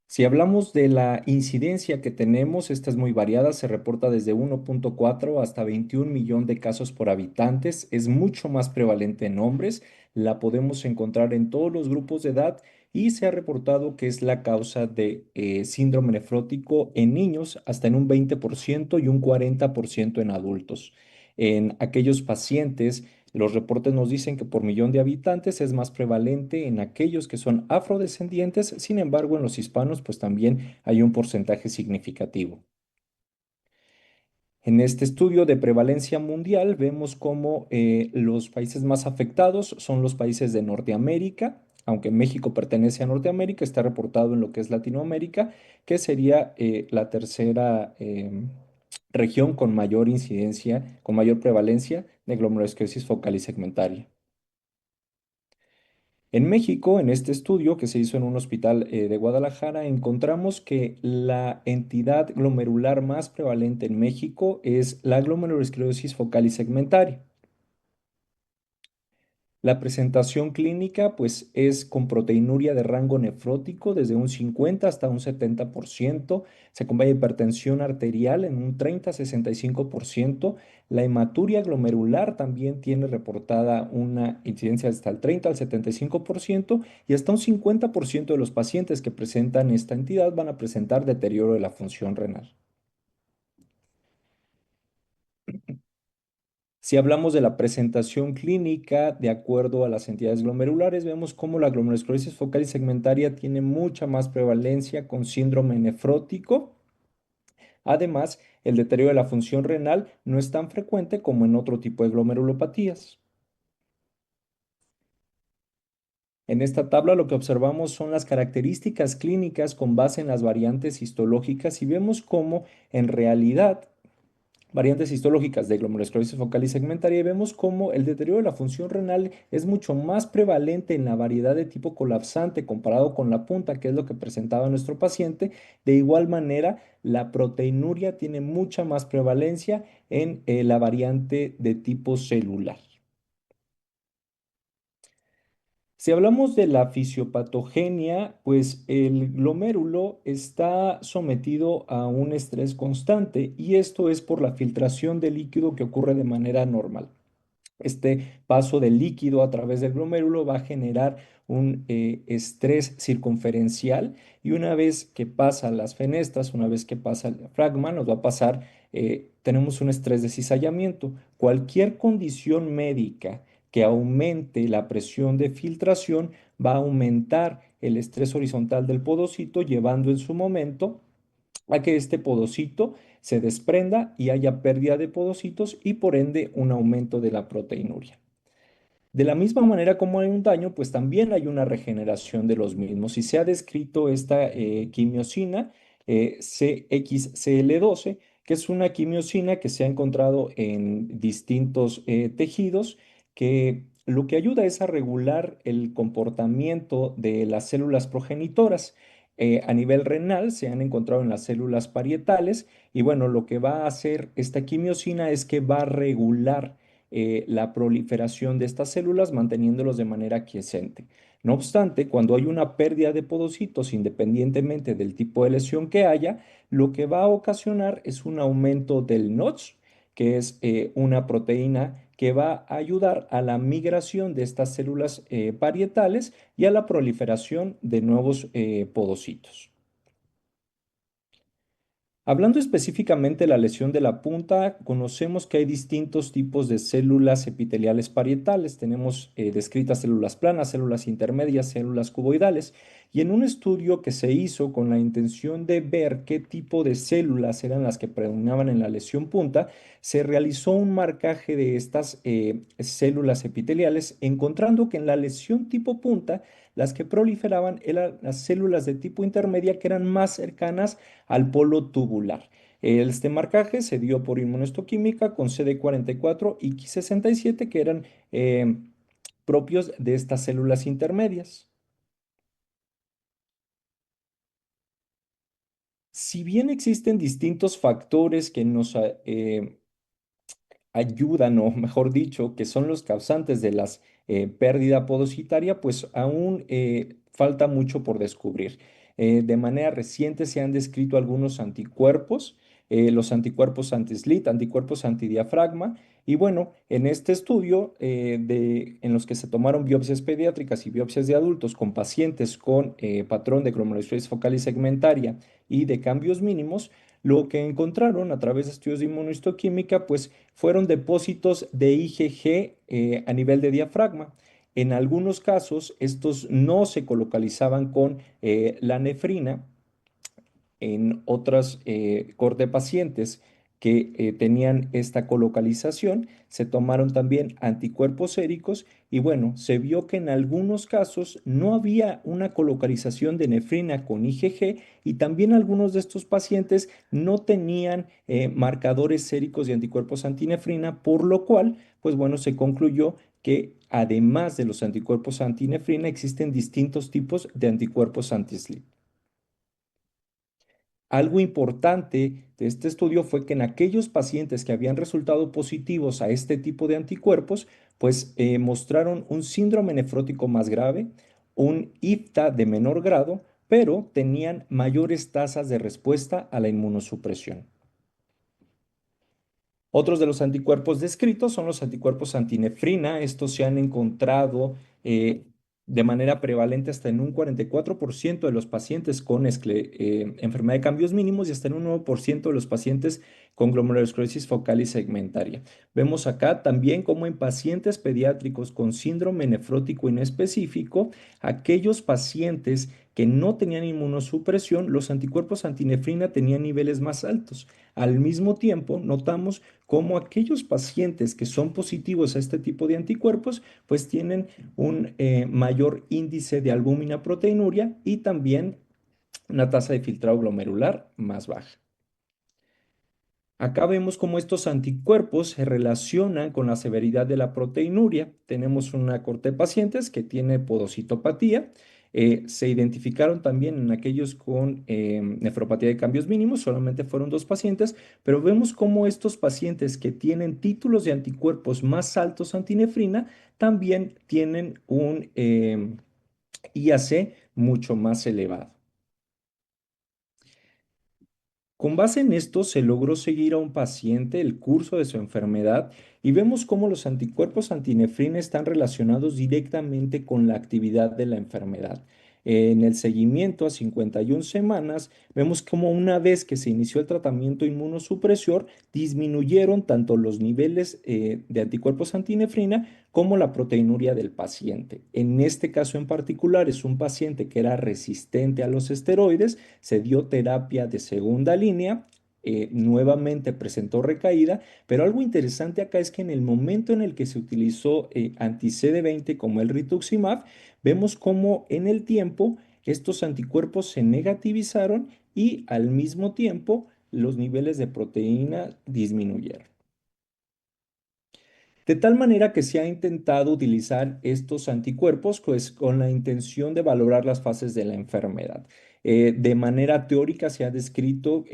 Si hablamos de la incidencia que tenemos, esta es muy variada, se reporta desde 1.4 hasta 21 millón de casos por habitantes, es mucho más prevalente en hombres, la podemos encontrar en todos los grupos de edad y se ha reportado que es la causa de síndrome nefrótico en niños hasta en un 20% y un 40% en adultos. En aquellos pacientes los reportes nos dicen que por millón de habitantes es más prevalente en aquellos que son afrodescendientes, sin embargo, en los hispanos, pues también hay un porcentaje significativo. En este estudio de prevalencia mundial vemos cómo los países más afectados son los países de Norteamérica, aunque México pertenece a Norteamérica, está reportado en lo que es Latinoamérica, que sería la tercera región con mayor incidencia, con mayor prevalencia de glomerulosclerosis focal y segmentaria. En México, en este estudio que se hizo en un hospital de Guadalajara, encontramos que la entidad glomerular más prevalente en México es la glomerulosclerosis focal y segmentaria. La presentación clínica pues es con proteinuria de rango nefrótico desde un 50 hasta un 70%, se acompaña de hipertensión arterial en un 30-65%, la hematuria glomerular también tiene reportada una incidencia hasta el 30 al 75% y hasta un 50% de los pacientes que presentan esta entidad van a presentar deterioro de la función renal. Si hablamos de la presentación clínica de acuerdo a las entidades glomerulares, vemos cómo la glomerulosclerosis focal y segmentaria tiene mucha más prevalencia con síndrome nefrótico. Además, el deterioro de la función renal no es tan frecuente como en otro tipo de glomerulopatías. En esta tabla lo que observamos son las características clínicas con base en las variantes histológicas y vemos cómo en realidad variantes histológicas de glomerulosclerosis focal y segmentaria y vemos cómo el deterioro de la función renal es mucho más prevalente en la variedad de tipo colapsante comparado con la punta, que es lo que presentaba nuestro paciente. De igual manera, la proteinuria tiene mucha más prevalencia en la variante de tipo celular. Si hablamos de la fisiopatogenia, pues el glomérulo está sometido a un estrés constante y esto es por la filtración de líquido que ocurre de manera normal. Este paso del líquido a través del glomérulo va a generar un estrés circunferencial y una vez que pasa las fenestras, una vez que pasa el diafragma, nos va a pasar, tenemos un estrés de cizallamiento. Cualquier condición médica que aumente la presión de filtración va a aumentar el estrés horizontal del podocito, llevando en su momento a que este podocito se desprenda y haya pérdida de podocitos y por ende un aumento de la proteinuria. De la misma manera como hay un daño, pues también hay una regeneración de los mismos y se ha descrito esta quimiosina CXCL12, que es una quimiosina que se ha encontrado en distintos tejidos que lo que ayuda es a regular el comportamiento de las células progenitoras. A nivel renal se han encontrado en las células parietales y bueno, lo que va a hacer esta quimiosina es que va a regular la proliferación de estas células manteniéndolos de manera quiescente. No obstante, cuando hay una pérdida de podocitos, independientemente del tipo de lesión que haya, lo que va a ocasionar es un aumento del Notch, que es una proteína que va a ayudar a la migración de estas células parietales y a la proliferación de nuevos podocitos. Hablando específicamente de la lesión de la punta, conocemos que hay distintos tipos de células epiteliales parietales. Tenemos descritas células planas, células intermedias, células cuboidales. Y en un estudio que se hizo con la intención de ver qué tipo de células eran las que predominaban en la lesión punta, se realizó un marcaje de estas células epiteliales, encontrando que en la lesión tipo punta, las que proliferaban eran las células de tipo intermedia que eran más cercanas al polo tubular. Este marcaje se dio por inmunohistoquímica con CD44 y Ki67 que eran propios de estas células intermedias. Si bien existen distintos factores que nos ayudan, o mejor dicho, que son los causantes de la pérdida podocitaria, pues aún falta mucho por descubrir. De manera reciente se han descrito algunos anticuerpos, los anticuerpos anti-SLIT, anticuerpos antidiafragma, y bueno, en este estudio en los que se tomaron biopsias pediátricas y biopsias de adultos con pacientes con patrón de glomerulosclerosis focal y segmentaria y de cambios mínimos, lo que encontraron a través de estudios de inmunohistoquímica, pues fueron depósitos de IgG a nivel de diafragma. En algunos casos, estos no se colocalizaban con la nefrina. En otras corte de pacientes que tenían esta colocalización, se tomaron también anticuerpos séricos y bueno, se vio que en algunos casos no había una colocalización de nefrina con IgG y también algunos de estos pacientes no tenían marcadores séricos de anticuerpos antinefrina, por lo cual, pues bueno, se concluyó que además de los anticuerpos antinefrina, existen distintos tipos de anticuerpos anti-SLIT. Algo importante de este estudio fue que en aquellos pacientes que habían resultado positivos a este tipo de anticuerpos, pues mostraron un síndrome nefrótico más grave, un IFTA de menor grado, pero tenían mayores tasas de respuesta a la inmunosupresión. Otros de los anticuerpos descritos son los anticuerpos antinefrina. Estos se han encontrado de manera prevalente hasta en un 44% de los pacientes con enfermedad de cambios mínimos y hasta en un 9% de los pacientes con glomerulosclerosis focal y segmentaria. Vemos acá también como en pacientes pediátricos con síndrome nefrótico inespecífico, aquellos pacientes que no tenían inmunosupresión, los anticuerpos antinefrina tenían niveles más altos. Al mismo tiempo, notamos cómo aquellos pacientes que son positivos a este tipo de anticuerpos, pues tienen un mayor índice de albúmina proteinuria y también una tasa de filtrado glomerular más baja. Acá vemos cómo estos anticuerpos se relacionan con la severidad de la proteinuria. Tenemos una corte de pacientes que tiene podocitopatía. Se identificaron también en aquellos con nefropatía de cambios mínimos, solamente fueron 2 pacientes, pero vemos cómo estos pacientes que tienen títulos de anticuerpos más altos antinefrina también tienen un IAC mucho más elevado. Con base en esto, se logró seguir a un paciente el curso de su enfermedad y vemos cómo los anticuerpos antinefrina están relacionados directamente con la actividad de la enfermedad. En el seguimiento a 51 semanas, vemos cómo una vez que se inició el tratamiento inmunosupresor, disminuyeron tanto los niveles de anticuerpos antinefrina como la proteinuria del paciente. En este caso en particular es un paciente que era resistente a los esteroides, se dio terapia de segunda línea, nuevamente presentó recaída, pero algo interesante acá es que en el momento en el que se utilizó anti-CD20 como el rituximab, vemos cómo en el tiempo estos anticuerpos se negativizaron y al mismo tiempo los niveles de proteína disminuyeron. De tal manera que se ha intentado utilizar estos anticuerpos pues, con la intención de valorar las fases de la enfermedad. De manera teórica se ha descrito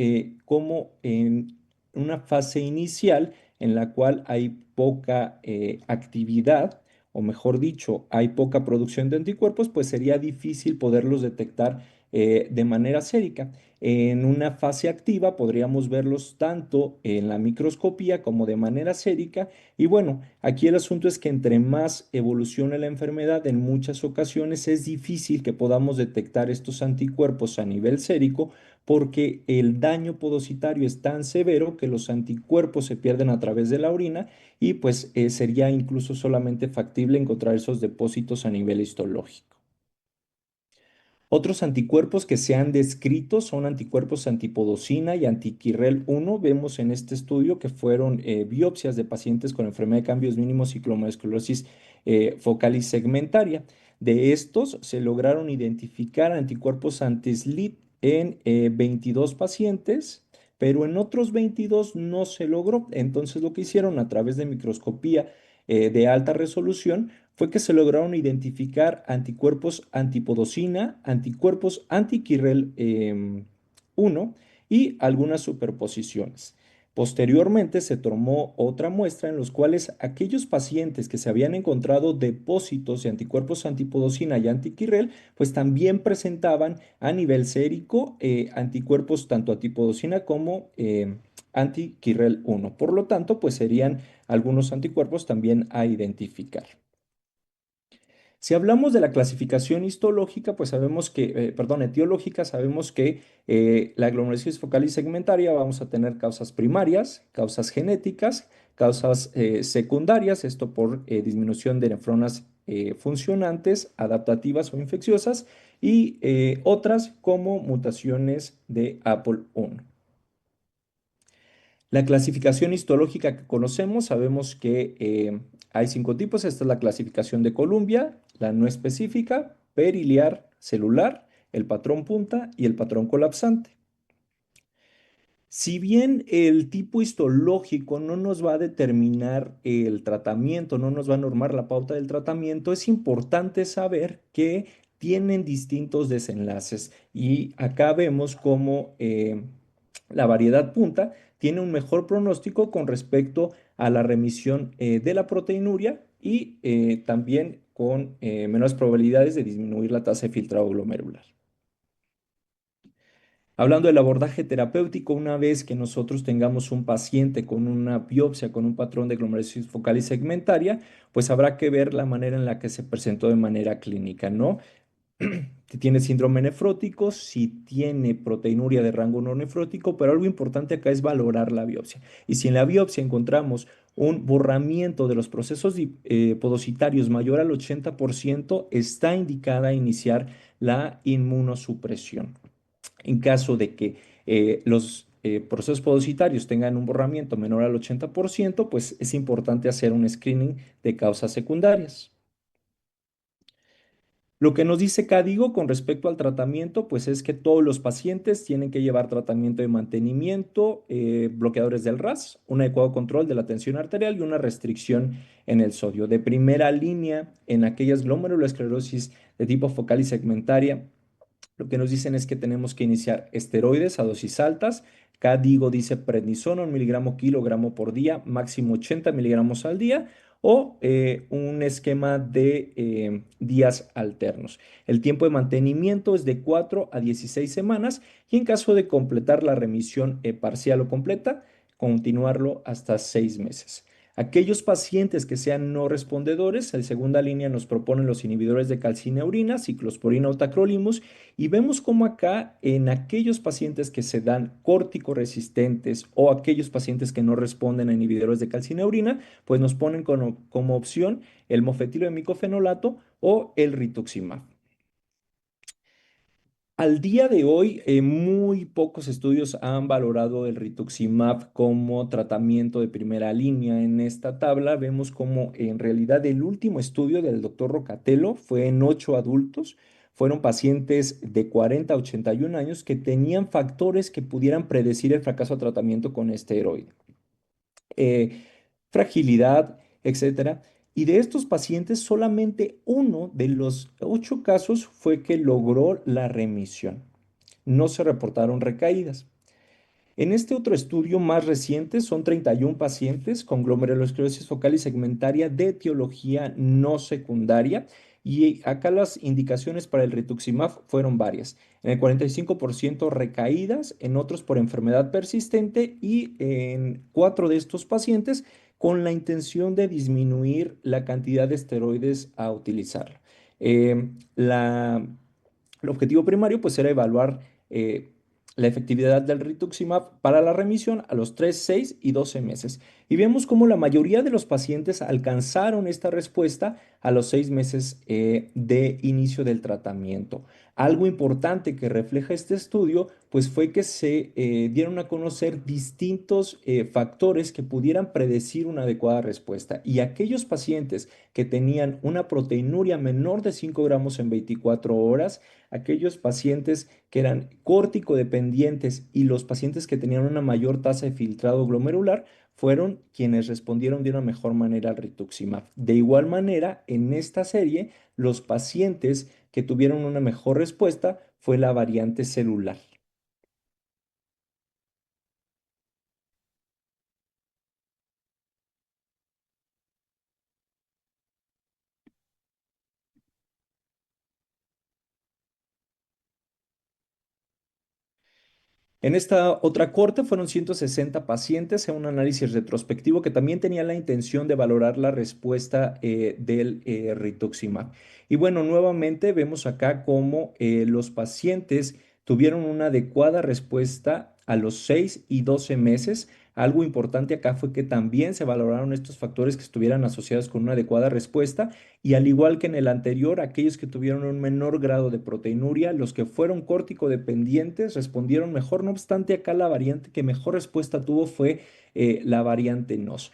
como en una fase inicial en la cual hay poca actividad, o mejor dicho, hay poca producción de anticuerpos, pues sería difícil poderlos detectar de manera sérica. En una fase activa podríamos verlos tanto en la microscopía como de manera sérica. Y bueno, aquí el asunto es que entre más evolucione la enfermedad, en muchas ocasiones es difícil que podamos detectar estos anticuerpos a nivel sérico porque el daño podocitario es tan severo que los anticuerpos se pierden a través de la orina y pues sería incluso solamente factible encontrar esos depósitos a nivel histológico. Otros anticuerpos que se han descrito son anticuerpos antipodocina y antiquirrel 1. Vemos en este estudio que fueron biopsias de pacientes con enfermedad de cambios mínimos y glomerulosclerosis focal y segmentaria. De estos se lograron identificar anticuerpos anti-SLEET en 22 pacientes, pero en otros 22 no se logró. Entonces lo que hicieron a través de microscopía de alta resolución fue que se lograron identificar anticuerpos antipodocina, anticuerpos antiquirrel 1 y algunas superposiciones. Posteriormente se tomó otra muestra en los cuales aquellos pacientes que se habían encontrado depósitos de anticuerpos antipodocina y antiquirrel, pues también presentaban a nivel sérico anticuerpos tanto antipodocina como antiquirrel 1. Por lo tanto, pues serían algunos anticuerpos también a identificar. Si hablamos de la clasificación histológica, pues sabemos que, perdón, etiológica, sabemos que la aglomeración focal y segmentaria vamos a tener causas primarias, causas genéticas, causas secundarias, esto por disminución de nefronas funcionantes, adaptativas o infecciosas, y otras como mutaciones de APOL1. La clasificación histológica que conocemos, sabemos que hay 5 tipos. Esta es la clasificación de Columbia, la no específica, periliar, celular, el patrón punta y el patrón colapsante. Si bien el tipo histológico no nos va a determinar el tratamiento, no nos va a normar la pauta del tratamiento, es importante saber que tienen distintos desenlaces. Y acá vemos cómo la variedad punta tiene un mejor pronóstico con respecto a la remisión de la proteinuria y también con menores probabilidades de disminuir la tasa de filtrado glomerular. Hablando del abordaje terapéutico, una vez que nosotros tengamos un paciente con una biopsia, con un patrón de aglomeración focal y segmentaria, pues habrá que ver la manera en la que se presentó de manera clínica, ¿no? Si tiene síndrome nefrótico, si tiene proteinuria de rango no nefrótico, pero algo importante acá es valorar la biopsia. Y si en la biopsia encontramos un borramiento de los procesos podocitarios mayor al 80%, está indicada iniciar la inmunosupresión. En caso de que los procesos podocitarios tengan un borramiento menor al 80%, pues es importante hacer un screening de causas secundarias. Lo que nos dice Cadigo con respecto al tratamiento, pues es que todos los pacientes tienen que llevar tratamiento de mantenimiento, bloqueadores del RAS, un adecuado control de la tensión arterial y una restricción en el sodio. De primera línea, en aquellas glomerulosclerosis de tipo focal y segmentaria, lo que nos dicen es que tenemos que iniciar esteroides a dosis altas. Cadigo dice prednisona, 1 mg/kg por día, máximo 80 miligramos al día, o un esquema de días alternos. El tiempo de mantenimiento es de 4 a 16 semanas y en caso de completar la remisión parcial o completa, continuarlo hasta 6 meses. Aquellos pacientes que sean no respondedores, en segunda línea nos proponen los inhibidores de calcineurina, ciclosporina o tacrolimus, y vemos cómo acá en aquellos pacientes que se dan corticoresistentes o aquellos pacientes que no responden a inhibidores de calcineurina, pues nos ponen como opción el mofetil de micofenolato o el rituximab. Al día de hoy, muy pocos estudios han valorado el rituximab como tratamiento de primera línea. En esta tabla vemos como en realidad el último estudio del doctor Rocatello fue en 8 adultos. Fueron pacientes de 40 a 81 años que tenían factores que pudieran predecir el fracaso de tratamiento con esteroide. Eh, Fragilidad, etcétera. Y de estos pacientes, solamente uno de los 8 casos fue que logró la remisión. No se reportaron recaídas. En este otro estudio más reciente, son 31 pacientes con glomerulosclerosis focal y segmentaria de etiología no secundaria. Y acá las indicaciones para el rituximab fueron varias. En el 45% recaídas, en otros por enfermedad persistente y en 4 de estos pacientes con la intención de disminuir la cantidad de esteroides a utilizar. El objetivo primario pues era evaluar la efectividad del rituximab para la remisión a los 3, 6 y 12 meses. Y vemos cómo la mayoría de los pacientes alcanzaron esta respuesta a los 6 meses de inicio del tratamiento. Algo importante que refleja este estudio, pues fue que se dieron a conocer distintos factores que pudieran predecir una adecuada respuesta. Y aquellos pacientes que tenían una proteinuria menor de 5 gramos en 24 horas, aquellos pacientes que eran córtico-dependientes y los pacientes que tenían una mayor tasa de filtrado glomerular fueron quienes respondieron de una mejor manera al rituximab. De igual manera, en esta serie, los pacientes que tuvieron una mejor respuesta fue la variante celular. En esta otra corte fueron 160 pacientes en un análisis retrospectivo que también tenía la intención de valorar la respuesta del rituximab. Y bueno, nuevamente vemos acá cómo los pacientes tuvieron una adecuada respuesta a los 6 y 12 meses. Algo importante acá fue que también se valoraron estos factores que estuvieran asociados con una adecuada respuesta y al igual que en el anterior, aquellos que tuvieron un menor grado de proteinuria, los que fueron córtico-dependientes respondieron mejor. No obstante, acá la variante que mejor respuesta tuvo fue la variante NOS.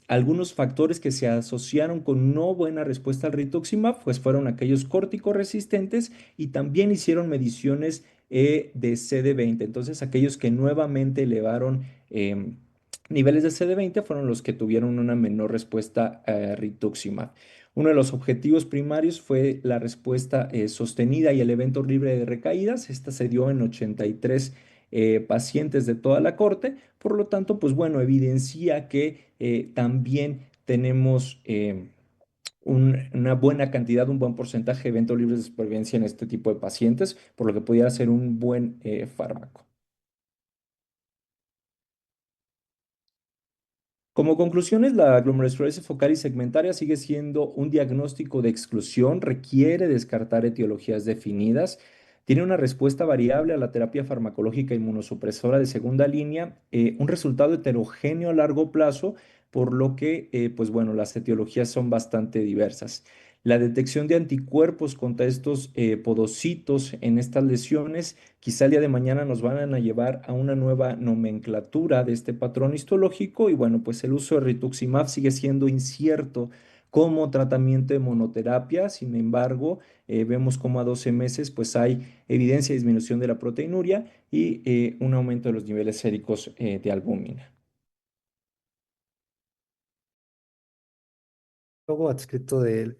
Algunos factores que se asociaron con no buena respuesta al rituximab, pues fueron aquellos córtico-resistentes y también hicieron mediciones de CD20. Entonces, aquellos que nuevamente elevaron niveles de CD20 fueron los que tuvieron una menor respuesta a rituximab. Uno de los objetivos primarios fue la respuesta sostenida y el evento libre de recaídas. Esta se dio en 83 pacientes de toda la corte. Por lo tanto, pues bueno, evidencia que también tenemos una buena cantidad, un buen porcentaje de eventos libres de supervivencia en este tipo de pacientes, por lo que pudiera ser un buen fármaco. Como conclusiones, la glomerulosclerosis focal y segmentaria sigue siendo un diagnóstico de exclusión, requiere descartar etiologías definidas, tiene una respuesta variable a la terapia farmacológica inmunosupresora de segunda línea, un resultado heterogéneo a largo plazo, por lo que, pues bueno, las etiologías son bastante diversas. La detección de anticuerpos contra estos podocitos en estas lesiones quizá el día de mañana nos van a llevar a una nueva nomenclatura de este patrón histológico y bueno, pues el uso de rituximab sigue siendo incierto como tratamiento de monoterapia. Sin embargo, vemos como a 12 meses pues hay evidencia de disminución de la proteinuria y un aumento de los niveles séricos de albúmina. Luego adscrito del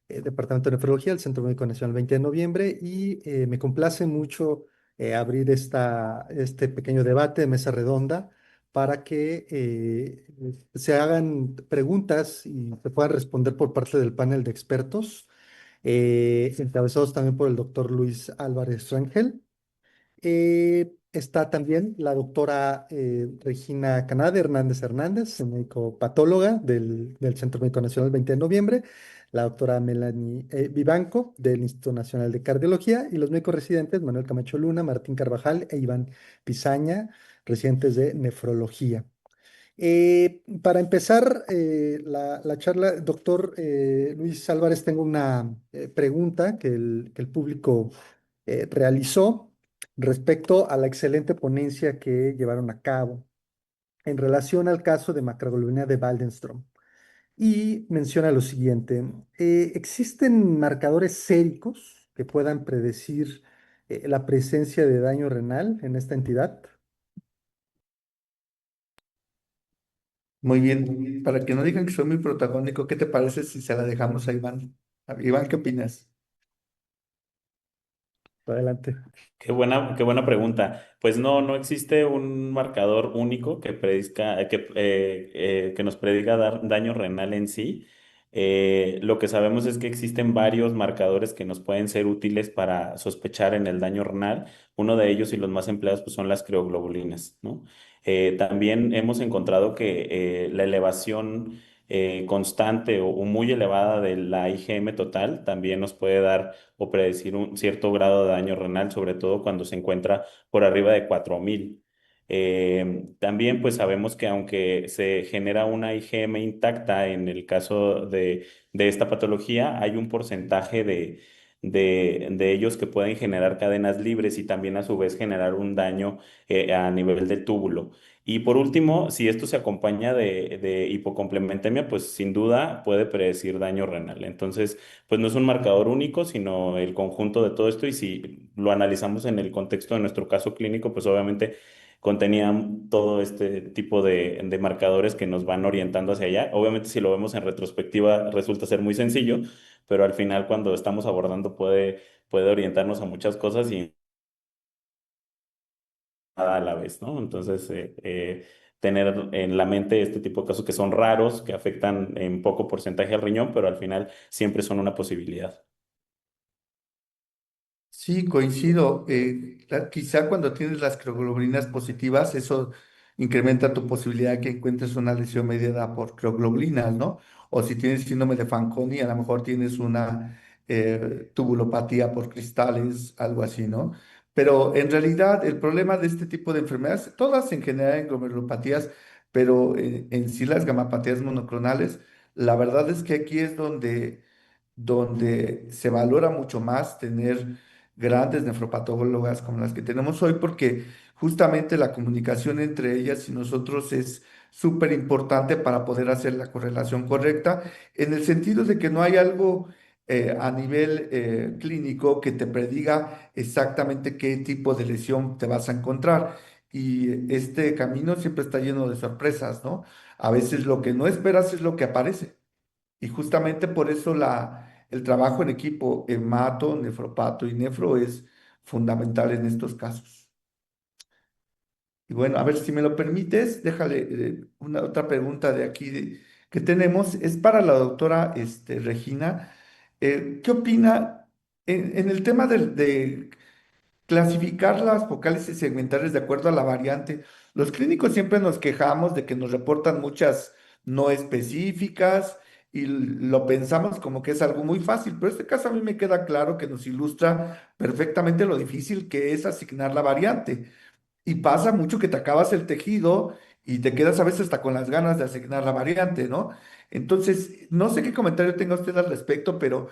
Departamento de Nefrología del Centro Médico Nacional 20 de noviembre y me complace mucho abrir este pequeño debate de mesa redonda para que se hagan preguntas y se puedan responder por parte del panel de expertos, encabezados también por el doctor Luis Álvarez Rangel. Está también la doctora Regina Canade Hernández Hernández, médico patóloga del Centro Médico Nacional 20 de noviembre, la doctora Melanie Vivanco del Instituto Nacional de Cardiología y los médicos residentes Manuel Camacho Luna, Martín Carvajal e Iván Pizaña, residentes de nefrología. Para empezar la charla, doctor Luis Álvarez, tengo una pregunta que el público realizó respecto a la excelente ponencia que llevaron a cabo en relación al caso de macroglobina de Waldenstrom. Y menciona lo siguiente, ¿existen marcadores séricos que puedan predecir la presencia de daño renal en esta entidad? Muy bien. Para que no digan que soy muy protagónico, ¿qué te parece si se la dejamos a Iván? Iván, ¿qué opinas? Adelante. Qué buena pregunta. Pues no, no existe un marcador único que que nos prediga daño renal en sí. Lo que sabemos es que existen varios marcadores que nos pueden ser útiles para sospechar en el daño renal. Uno de ellos y los más empleados pues, son las crioglobulinas, ¿no? También hemos encontrado que la elevación constante o muy elevada de la IgM total también nos puede dar o predecir un cierto grado de daño renal, sobre todo cuando se encuentra por arriba de 4000. También pues sabemos que aunque se genera una IgM intacta en el caso de esta patología, hay un porcentaje de ellos que pueden generar cadenas libres y también a su vez generar un daño a nivel del túbulo. Y por último, si esto se acompaña de hipocomplementemia, pues sin duda puede predecir daño renal. Entonces, pues no es un marcador único, sino el conjunto de todo esto. Y si lo analizamos en el contexto de nuestro caso clínico, pues obviamente contenían todo este tipo de marcadores que nos van orientando hacia allá. Obviamente, si lo vemos en retrospectiva, resulta ser muy sencillo, pero al final cuando estamos abordando puede orientarnos a muchas cosas y nada a la vez, ¿no? Entonces, tener en la mente este tipo de casos que son raros, que afectan en poco porcentaje al riñón, pero al final siempre son una posibilidad. Sí, coincido. Quizá cuando tienes las crioglobulinas positivas, eso incrementa tu posibilidad de que encuentres una lesión mediada por crioglobulinas, ¿no? O si tienes síndrome de Fanconi, a lo mejor tienes una tubulopatía por cristales, algo así, ¿no? Pero en realidad el problema de este tipo de enfermedades, todas en general en glomerulopatías, pero en sí las gamapatías monoclonales, la verdad es que aquí es donde se valora mucho más tener grandes nefropatólogas como las que tenemos hoy, porque justamente la comunicación entre ellas y nosotros es súper importante para poder hacer la correlación correcta, en el sentido de que no hay algo a nivel clínico que te prediga exactamente qué tipo de lesión te vas a encontrar. Y este camino siempre está lleno de sorpresas, ¿no? A veces lo que no esperas es lo que aparece. Y justamente por eso el trabajo en equipo, hemato, nefropato y nefro es fundamental en estos casos. Y bueno, a ver si me lo permites, déjale una otra pregunta de aquí que tenemos. Es para la doctora Regina. ¿Qué opina en el tema de clasificar las vocales y segmentales de acuerdo a la variante? Los clínicos siempre nos quejamos de que nos reportan muchas no específicas y lo pensamos como que es algo muy fácil, pero este caso a mí me queda claro que nos ilustra perfectamente lo difícil que es asignar la variante. Y pasa mucho que te acabas el tejido y te quedas a veces hasta con las ganas de asignar la variante, ¿no? Entonces, no sé qué comentario tenga usted al respecto, pero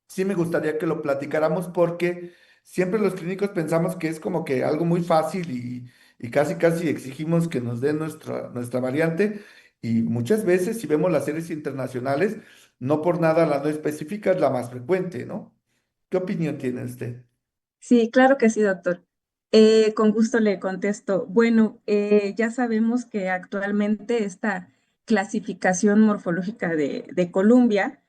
sí me gustaría que lo platicáramos porque siempre los clínicos pensamos que es como que algo muy fácil y casi casi exigimos que nos den nuestra variante y muchas veces si vemos las series internacionales, no por nada la no específica es la más frecuente, ¿no? ¿Qué opinión tiene usted? Sí, claro que sí, doctor. Con gusto le contesto. Bueno, ya sabemos que actualmente esta clasificación morfológica de Columbia,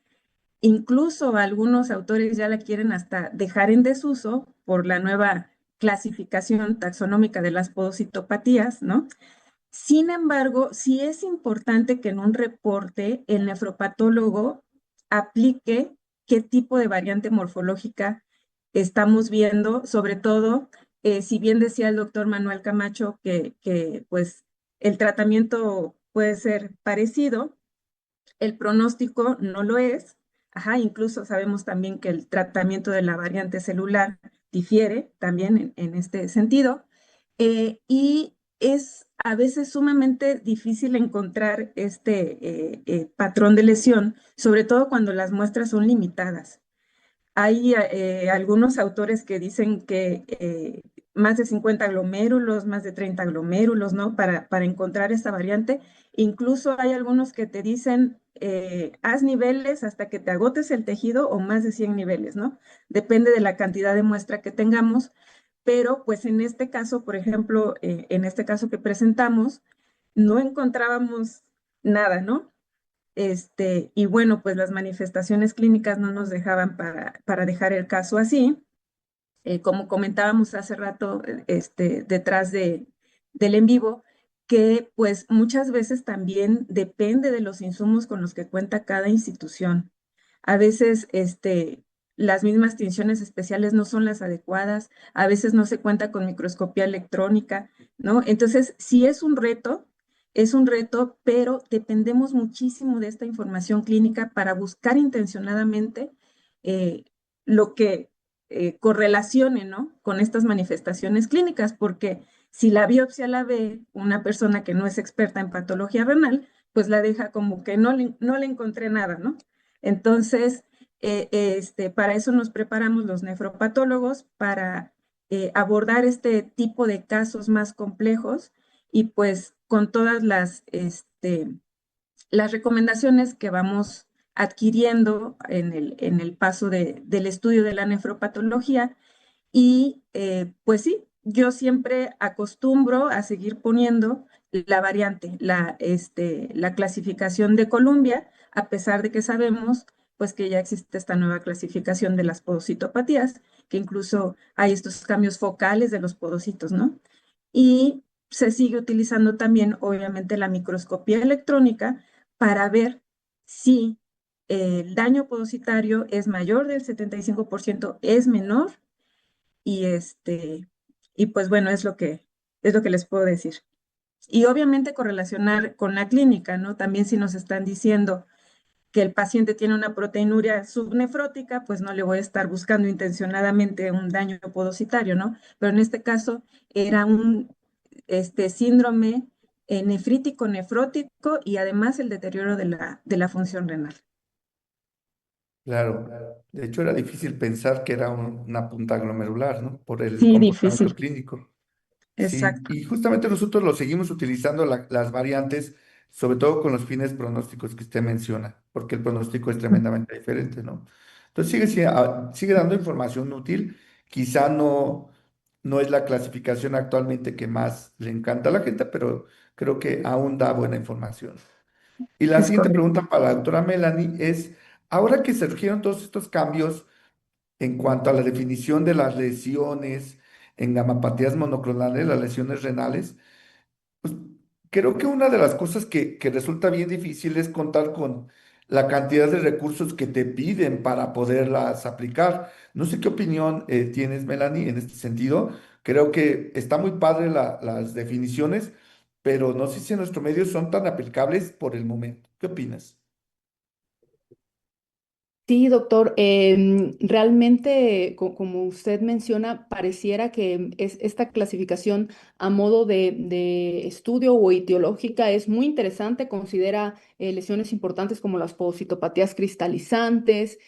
incluso algunos autores ya la quieren hasta dejar en desuso por la nueva clasificación taxonómica de las podocitopatías, ¿no? Sin embargo, sí es importante que en un reporte el nefropatólogo aplique qué tipo de variante morfológica estamos viendo, sobre todo, si bien decía el doctor Manuel Camacho que pues el tratamiento puede ser parecido, el pronóstico no lo es. Ajá, incluso sabemos también que el tratamiento de la variante celular difiere también en este sentido. Y es a veces sumamente difícil encontrar este patrón de lesión, sobre todo cuando las muestras son limitadas. Hay algunos autores que dicen que más de 50 glomérulos, más de 30 glomérulos, ¿no? Para encontrar esta variante. Incluso hay algunos que te dicen, haz niveles hasta que te agotes el tejido o más de 100 niveles, ¿no? Depende de la cantidad de muestra que tengamos. Pero pues en este caso, por ejemplo, en este caso que presentamos, no encontrábamos nada, ¿no? Y bueno, pues las manifestaciones clínicas no nos dejaban para dejar el caso así. Como comentábamos hace rato, detrás del en vivo, que pues muchas veces también depende de los insumos con los que cuenta cada institución. A veces, las mismas tinciones especiales no son las adecuadas, a veces no se cuenta con microscopía electrónica, ¿no? Entonces, sí es un reto, pero dependemos muchísimo de esta información clínica para buscar intencionadamente eh, lo que correlacione, ¿no? Con estas manifestaciones clínicas, porque si la biopsia la ve una persona que no es experta en patología renal, pues la deja como que no le encontré nada, ¿no? Entonces, para eso nos preparamos los nefropatólogos para abordar este tipo de casos más complejos y pues con todas las recomendaciones que vamos adquiriendo en el paso del estudio de la nefropatología. Y pues sí, yo siempre acostumbro a seguir poniendo la variante, la clasificación de Columbia, a pesar de que sabemos pues que ya existe esta nueva clasificación de las podocitopatías, que incluso hay estos cambios focales de los podocitos, ¿no? Y se sigue utilizando también, obviamente, la microscopía electrónica para ver si el daño podocitario es mayor del 75%, es menor y y pues bueno, es lo que les puedo decir. Y obviamente correlacionar con la clínica, ¿no? También si nos están diciendo que el paciente tiene una proteinuria subnefrótica, pues no le voy a estar buscando intencionadamente un daño podocitario, ¿no? Pero en este caso era un síndrome nefrítico nefrótico y además el deterioro de la función renal. Claro. De hecho, era difícil pensar que era una punta glomerular, ¿no? Por el Sí, comportamiento difícil, clínico. Sí, exacto. y justamente nosotros lo seguimos utilizando las variantes, sobre todo con los fines pronósticos que usted menciona, porque el pronóstico es tremendamente diferente, ¿no? Entonces sigue dando información útil, quizá no es la clasificación actualmente que más le encanta a la gente, pero creo que aún da buena información. Y la Es siguiente correcto. pregunta para la doctora Melanie es, ahora que surgieron todos estos cambios en cuanto a la definición de las lesiones en gamapatías monoclonales, las lesiones renales, pues creo que una de las cosas que resulta bien difícil es contar con la cantidad de recursos que te piden para poderlas aplicar. No sé qué opinión tienes, Melanie, en este sentido. Creo que está muy padre las definiciones, pero no sé si en nuestro medio son tan aplicables por el momento. ¿Qué opinas? Sí, doctor, realmente, como usted menciona, pareciera que esta clasificación a modo de estudio o etiológica es muy interesante, considera lesiones importantes como las podocitopatías cristalizantes,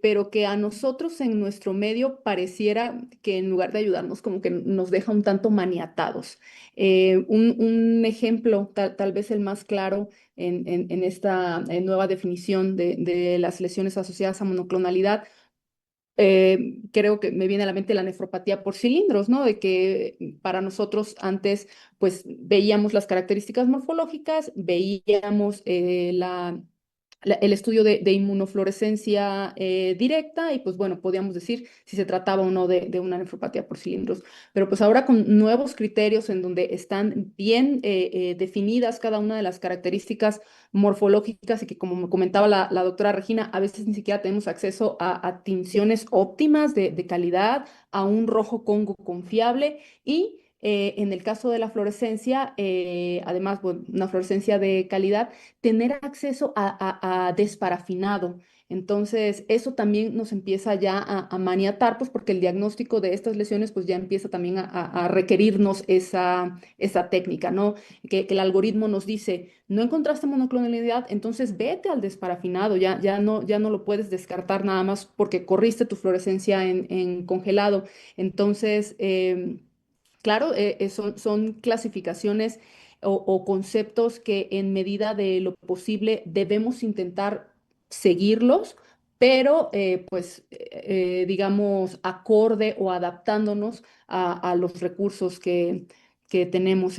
pero que a nosotros en nuestro medio pareciera que en lugar de ayudarnos como que nos deja un tanto maniatados. Un ejemplo, tal vez el más claro en esta nueva definición de las lesiones asociadas a monoclonalidad, creo que me viene a la mente la nefropatía por cilindros, ¿no? De que para nosotros antes, pues veíamos las características morfológicas, veíamos el estudio de inmunofluorescencia directa y pues bueno, podíamos decir si se trataba o no de una nefropatía por cilindros. Pero pues ahora con nuevos criterios en donde están bien definidas cada una de las características morfológicas y que como me comentaba la doctora Regina, a veces ni siquiera tenemos acceso a tinciones óptimas de calidad, a un rojo Congo confiable y... en el caso de la fluorescencia, además, bueno, una fluorescencia de calidad, tener acceso a desparafinado. Entonces, eso también nos empieza ya a maniatar, pues porque el diagnóstico de estas lesiones, pues ya empieza también a requerirnos esa técnica, ¿no? Que el algoritmo nos dice, no encontraste monoclonalidad, entonces vete al desparafinado, ya no lo puedes descartar nada más porque corriste tu fluorescencia en congelado. Entonces, claro, son clasificaciones o conceptos que en medida de lo posible debemos intentar seguirlos, pero pues digamos acorde o adaptándonos a los recursos que tenemos.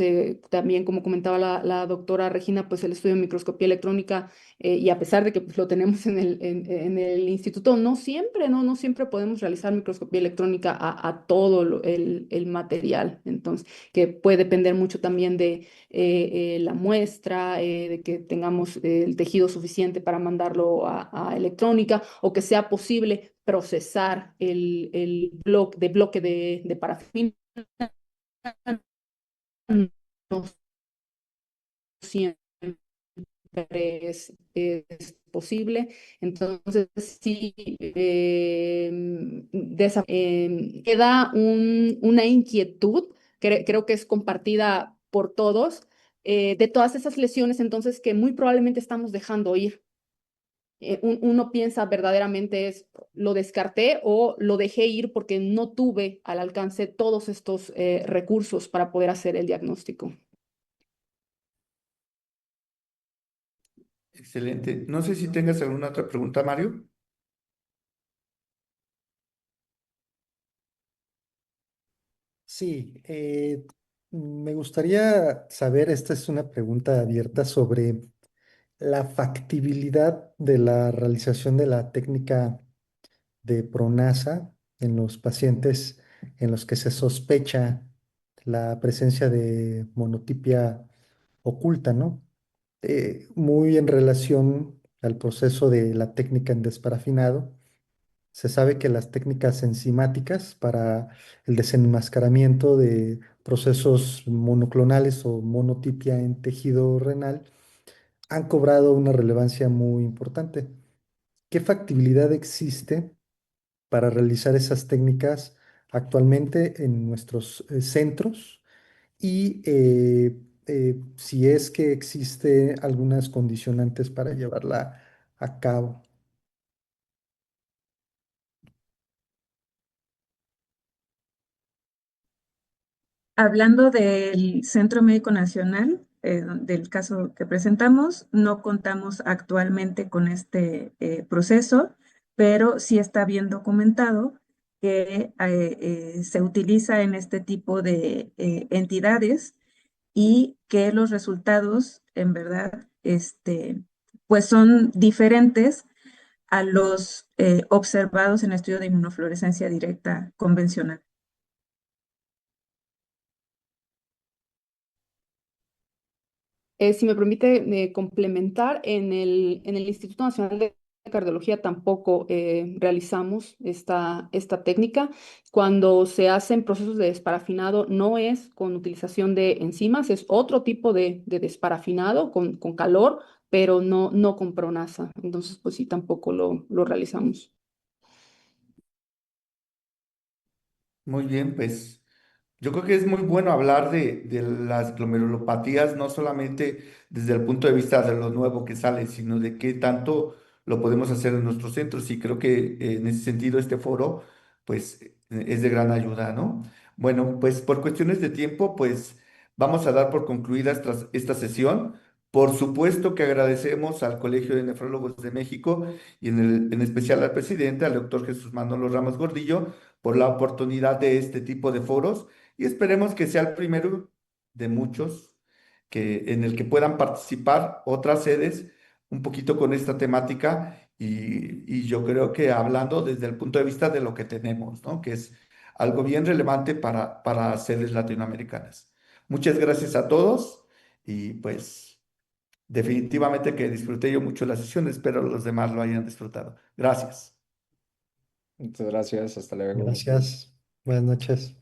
También, como comentaba la doctora Regina, pues el estudio de microscopía electrónica, y a pesar de que pues, lo tenemos en el instituto, no siempre podemos realizar microscopía electrónica a todo el material. Entonces, que puede depender mucho también de la muestra, de que tengamos el tejido suficiente para mandarlo a electrónica, o que sea posible procesar el bloque de parafina. No siempre es posible. Entonces, sí, queda una inquietud, creo que es compartida por todos, de todas esas lesiones, entonces, que muy probablemente estamos dejando ir. Uno piensa verdaderamente es, lo descarté o lo dejé ir porque no tuve al alcance todos estos recursos para poder hacer el diagnóstico. Excelente. No sé si tengas alguna otra pregunta, Mario. Sí, me gustaría saber, esta es una pregunta abierta sobre la factibilidad de la realización de la técnica de PRONASA en los pacientes en los que se sospecha la presencia de monotipia oculta, ¿no? Muy en relación al proceso de la técnica en desparafinado. Se sabe que las técnicas enzimáticas para el desenmascaramiento de procesos monoclonales o monotipia en tejido renal han cobrado una relevancia muy importante. ¿Qué factibilidad existe para realizar esas técnicas actualmente en nuestros centros? Y si es que existe algunas condicionantes para llevarla a cabo. Hablando del Centro Médico Nacional, del caso que presentamos, no contamos actualmente con este proceso, pero sí está bien documentado que se utiliza en este tipo de entidades, y que los resultados, en verdad, pues son diferentes a los observados en el estudio de inmunofluorescencia directa convencional. Si me permite complementar, en el Instituto Nacional de Cardiología tampoco realizamos esta técnica. Cuando se hacen procesos de desparafinado, no es con utilización de enzimas, es otro tipo de desparafinado con calor, pero no con pronasa. Entonces, pues sí, tampoco lo realizamos. Muy bien, pues yo creo que es muy bueno hablar de las glomerulopatías, no solamente desde el punto de vista de lo nuevo que sale, sino de qué tanto lo podemos hacer en nuestros centros. Y creo que en ese sentido este foro, pues, es de gran ayuda, ¿no? Bueno, pues por cuestiones de tiempo, pues vamos a dar por concluida esta sesión. Por supuesto que agradecemos al Colegio de Nefrólogos de México y en especial al presidente, al doctor Jesús Manolo Ramos Gordillo, por la oportunidad de este tipo de foros y esperemos que sea el primero de muchos en el que puedan participar otras sedes un poquito con esta temática y yo creo que hablando desde el punto de vista de lo que tenemos, ¿no? Que es algo bien relevante para sedes latinoamericanas. Muchas gracias a todos y pues definitivamente que disfruté yo mucho la sesión, espero los demás lo hayan disfrutado. Gracias. Muchas gracias, hasta luego. Gracias. Buenas noches.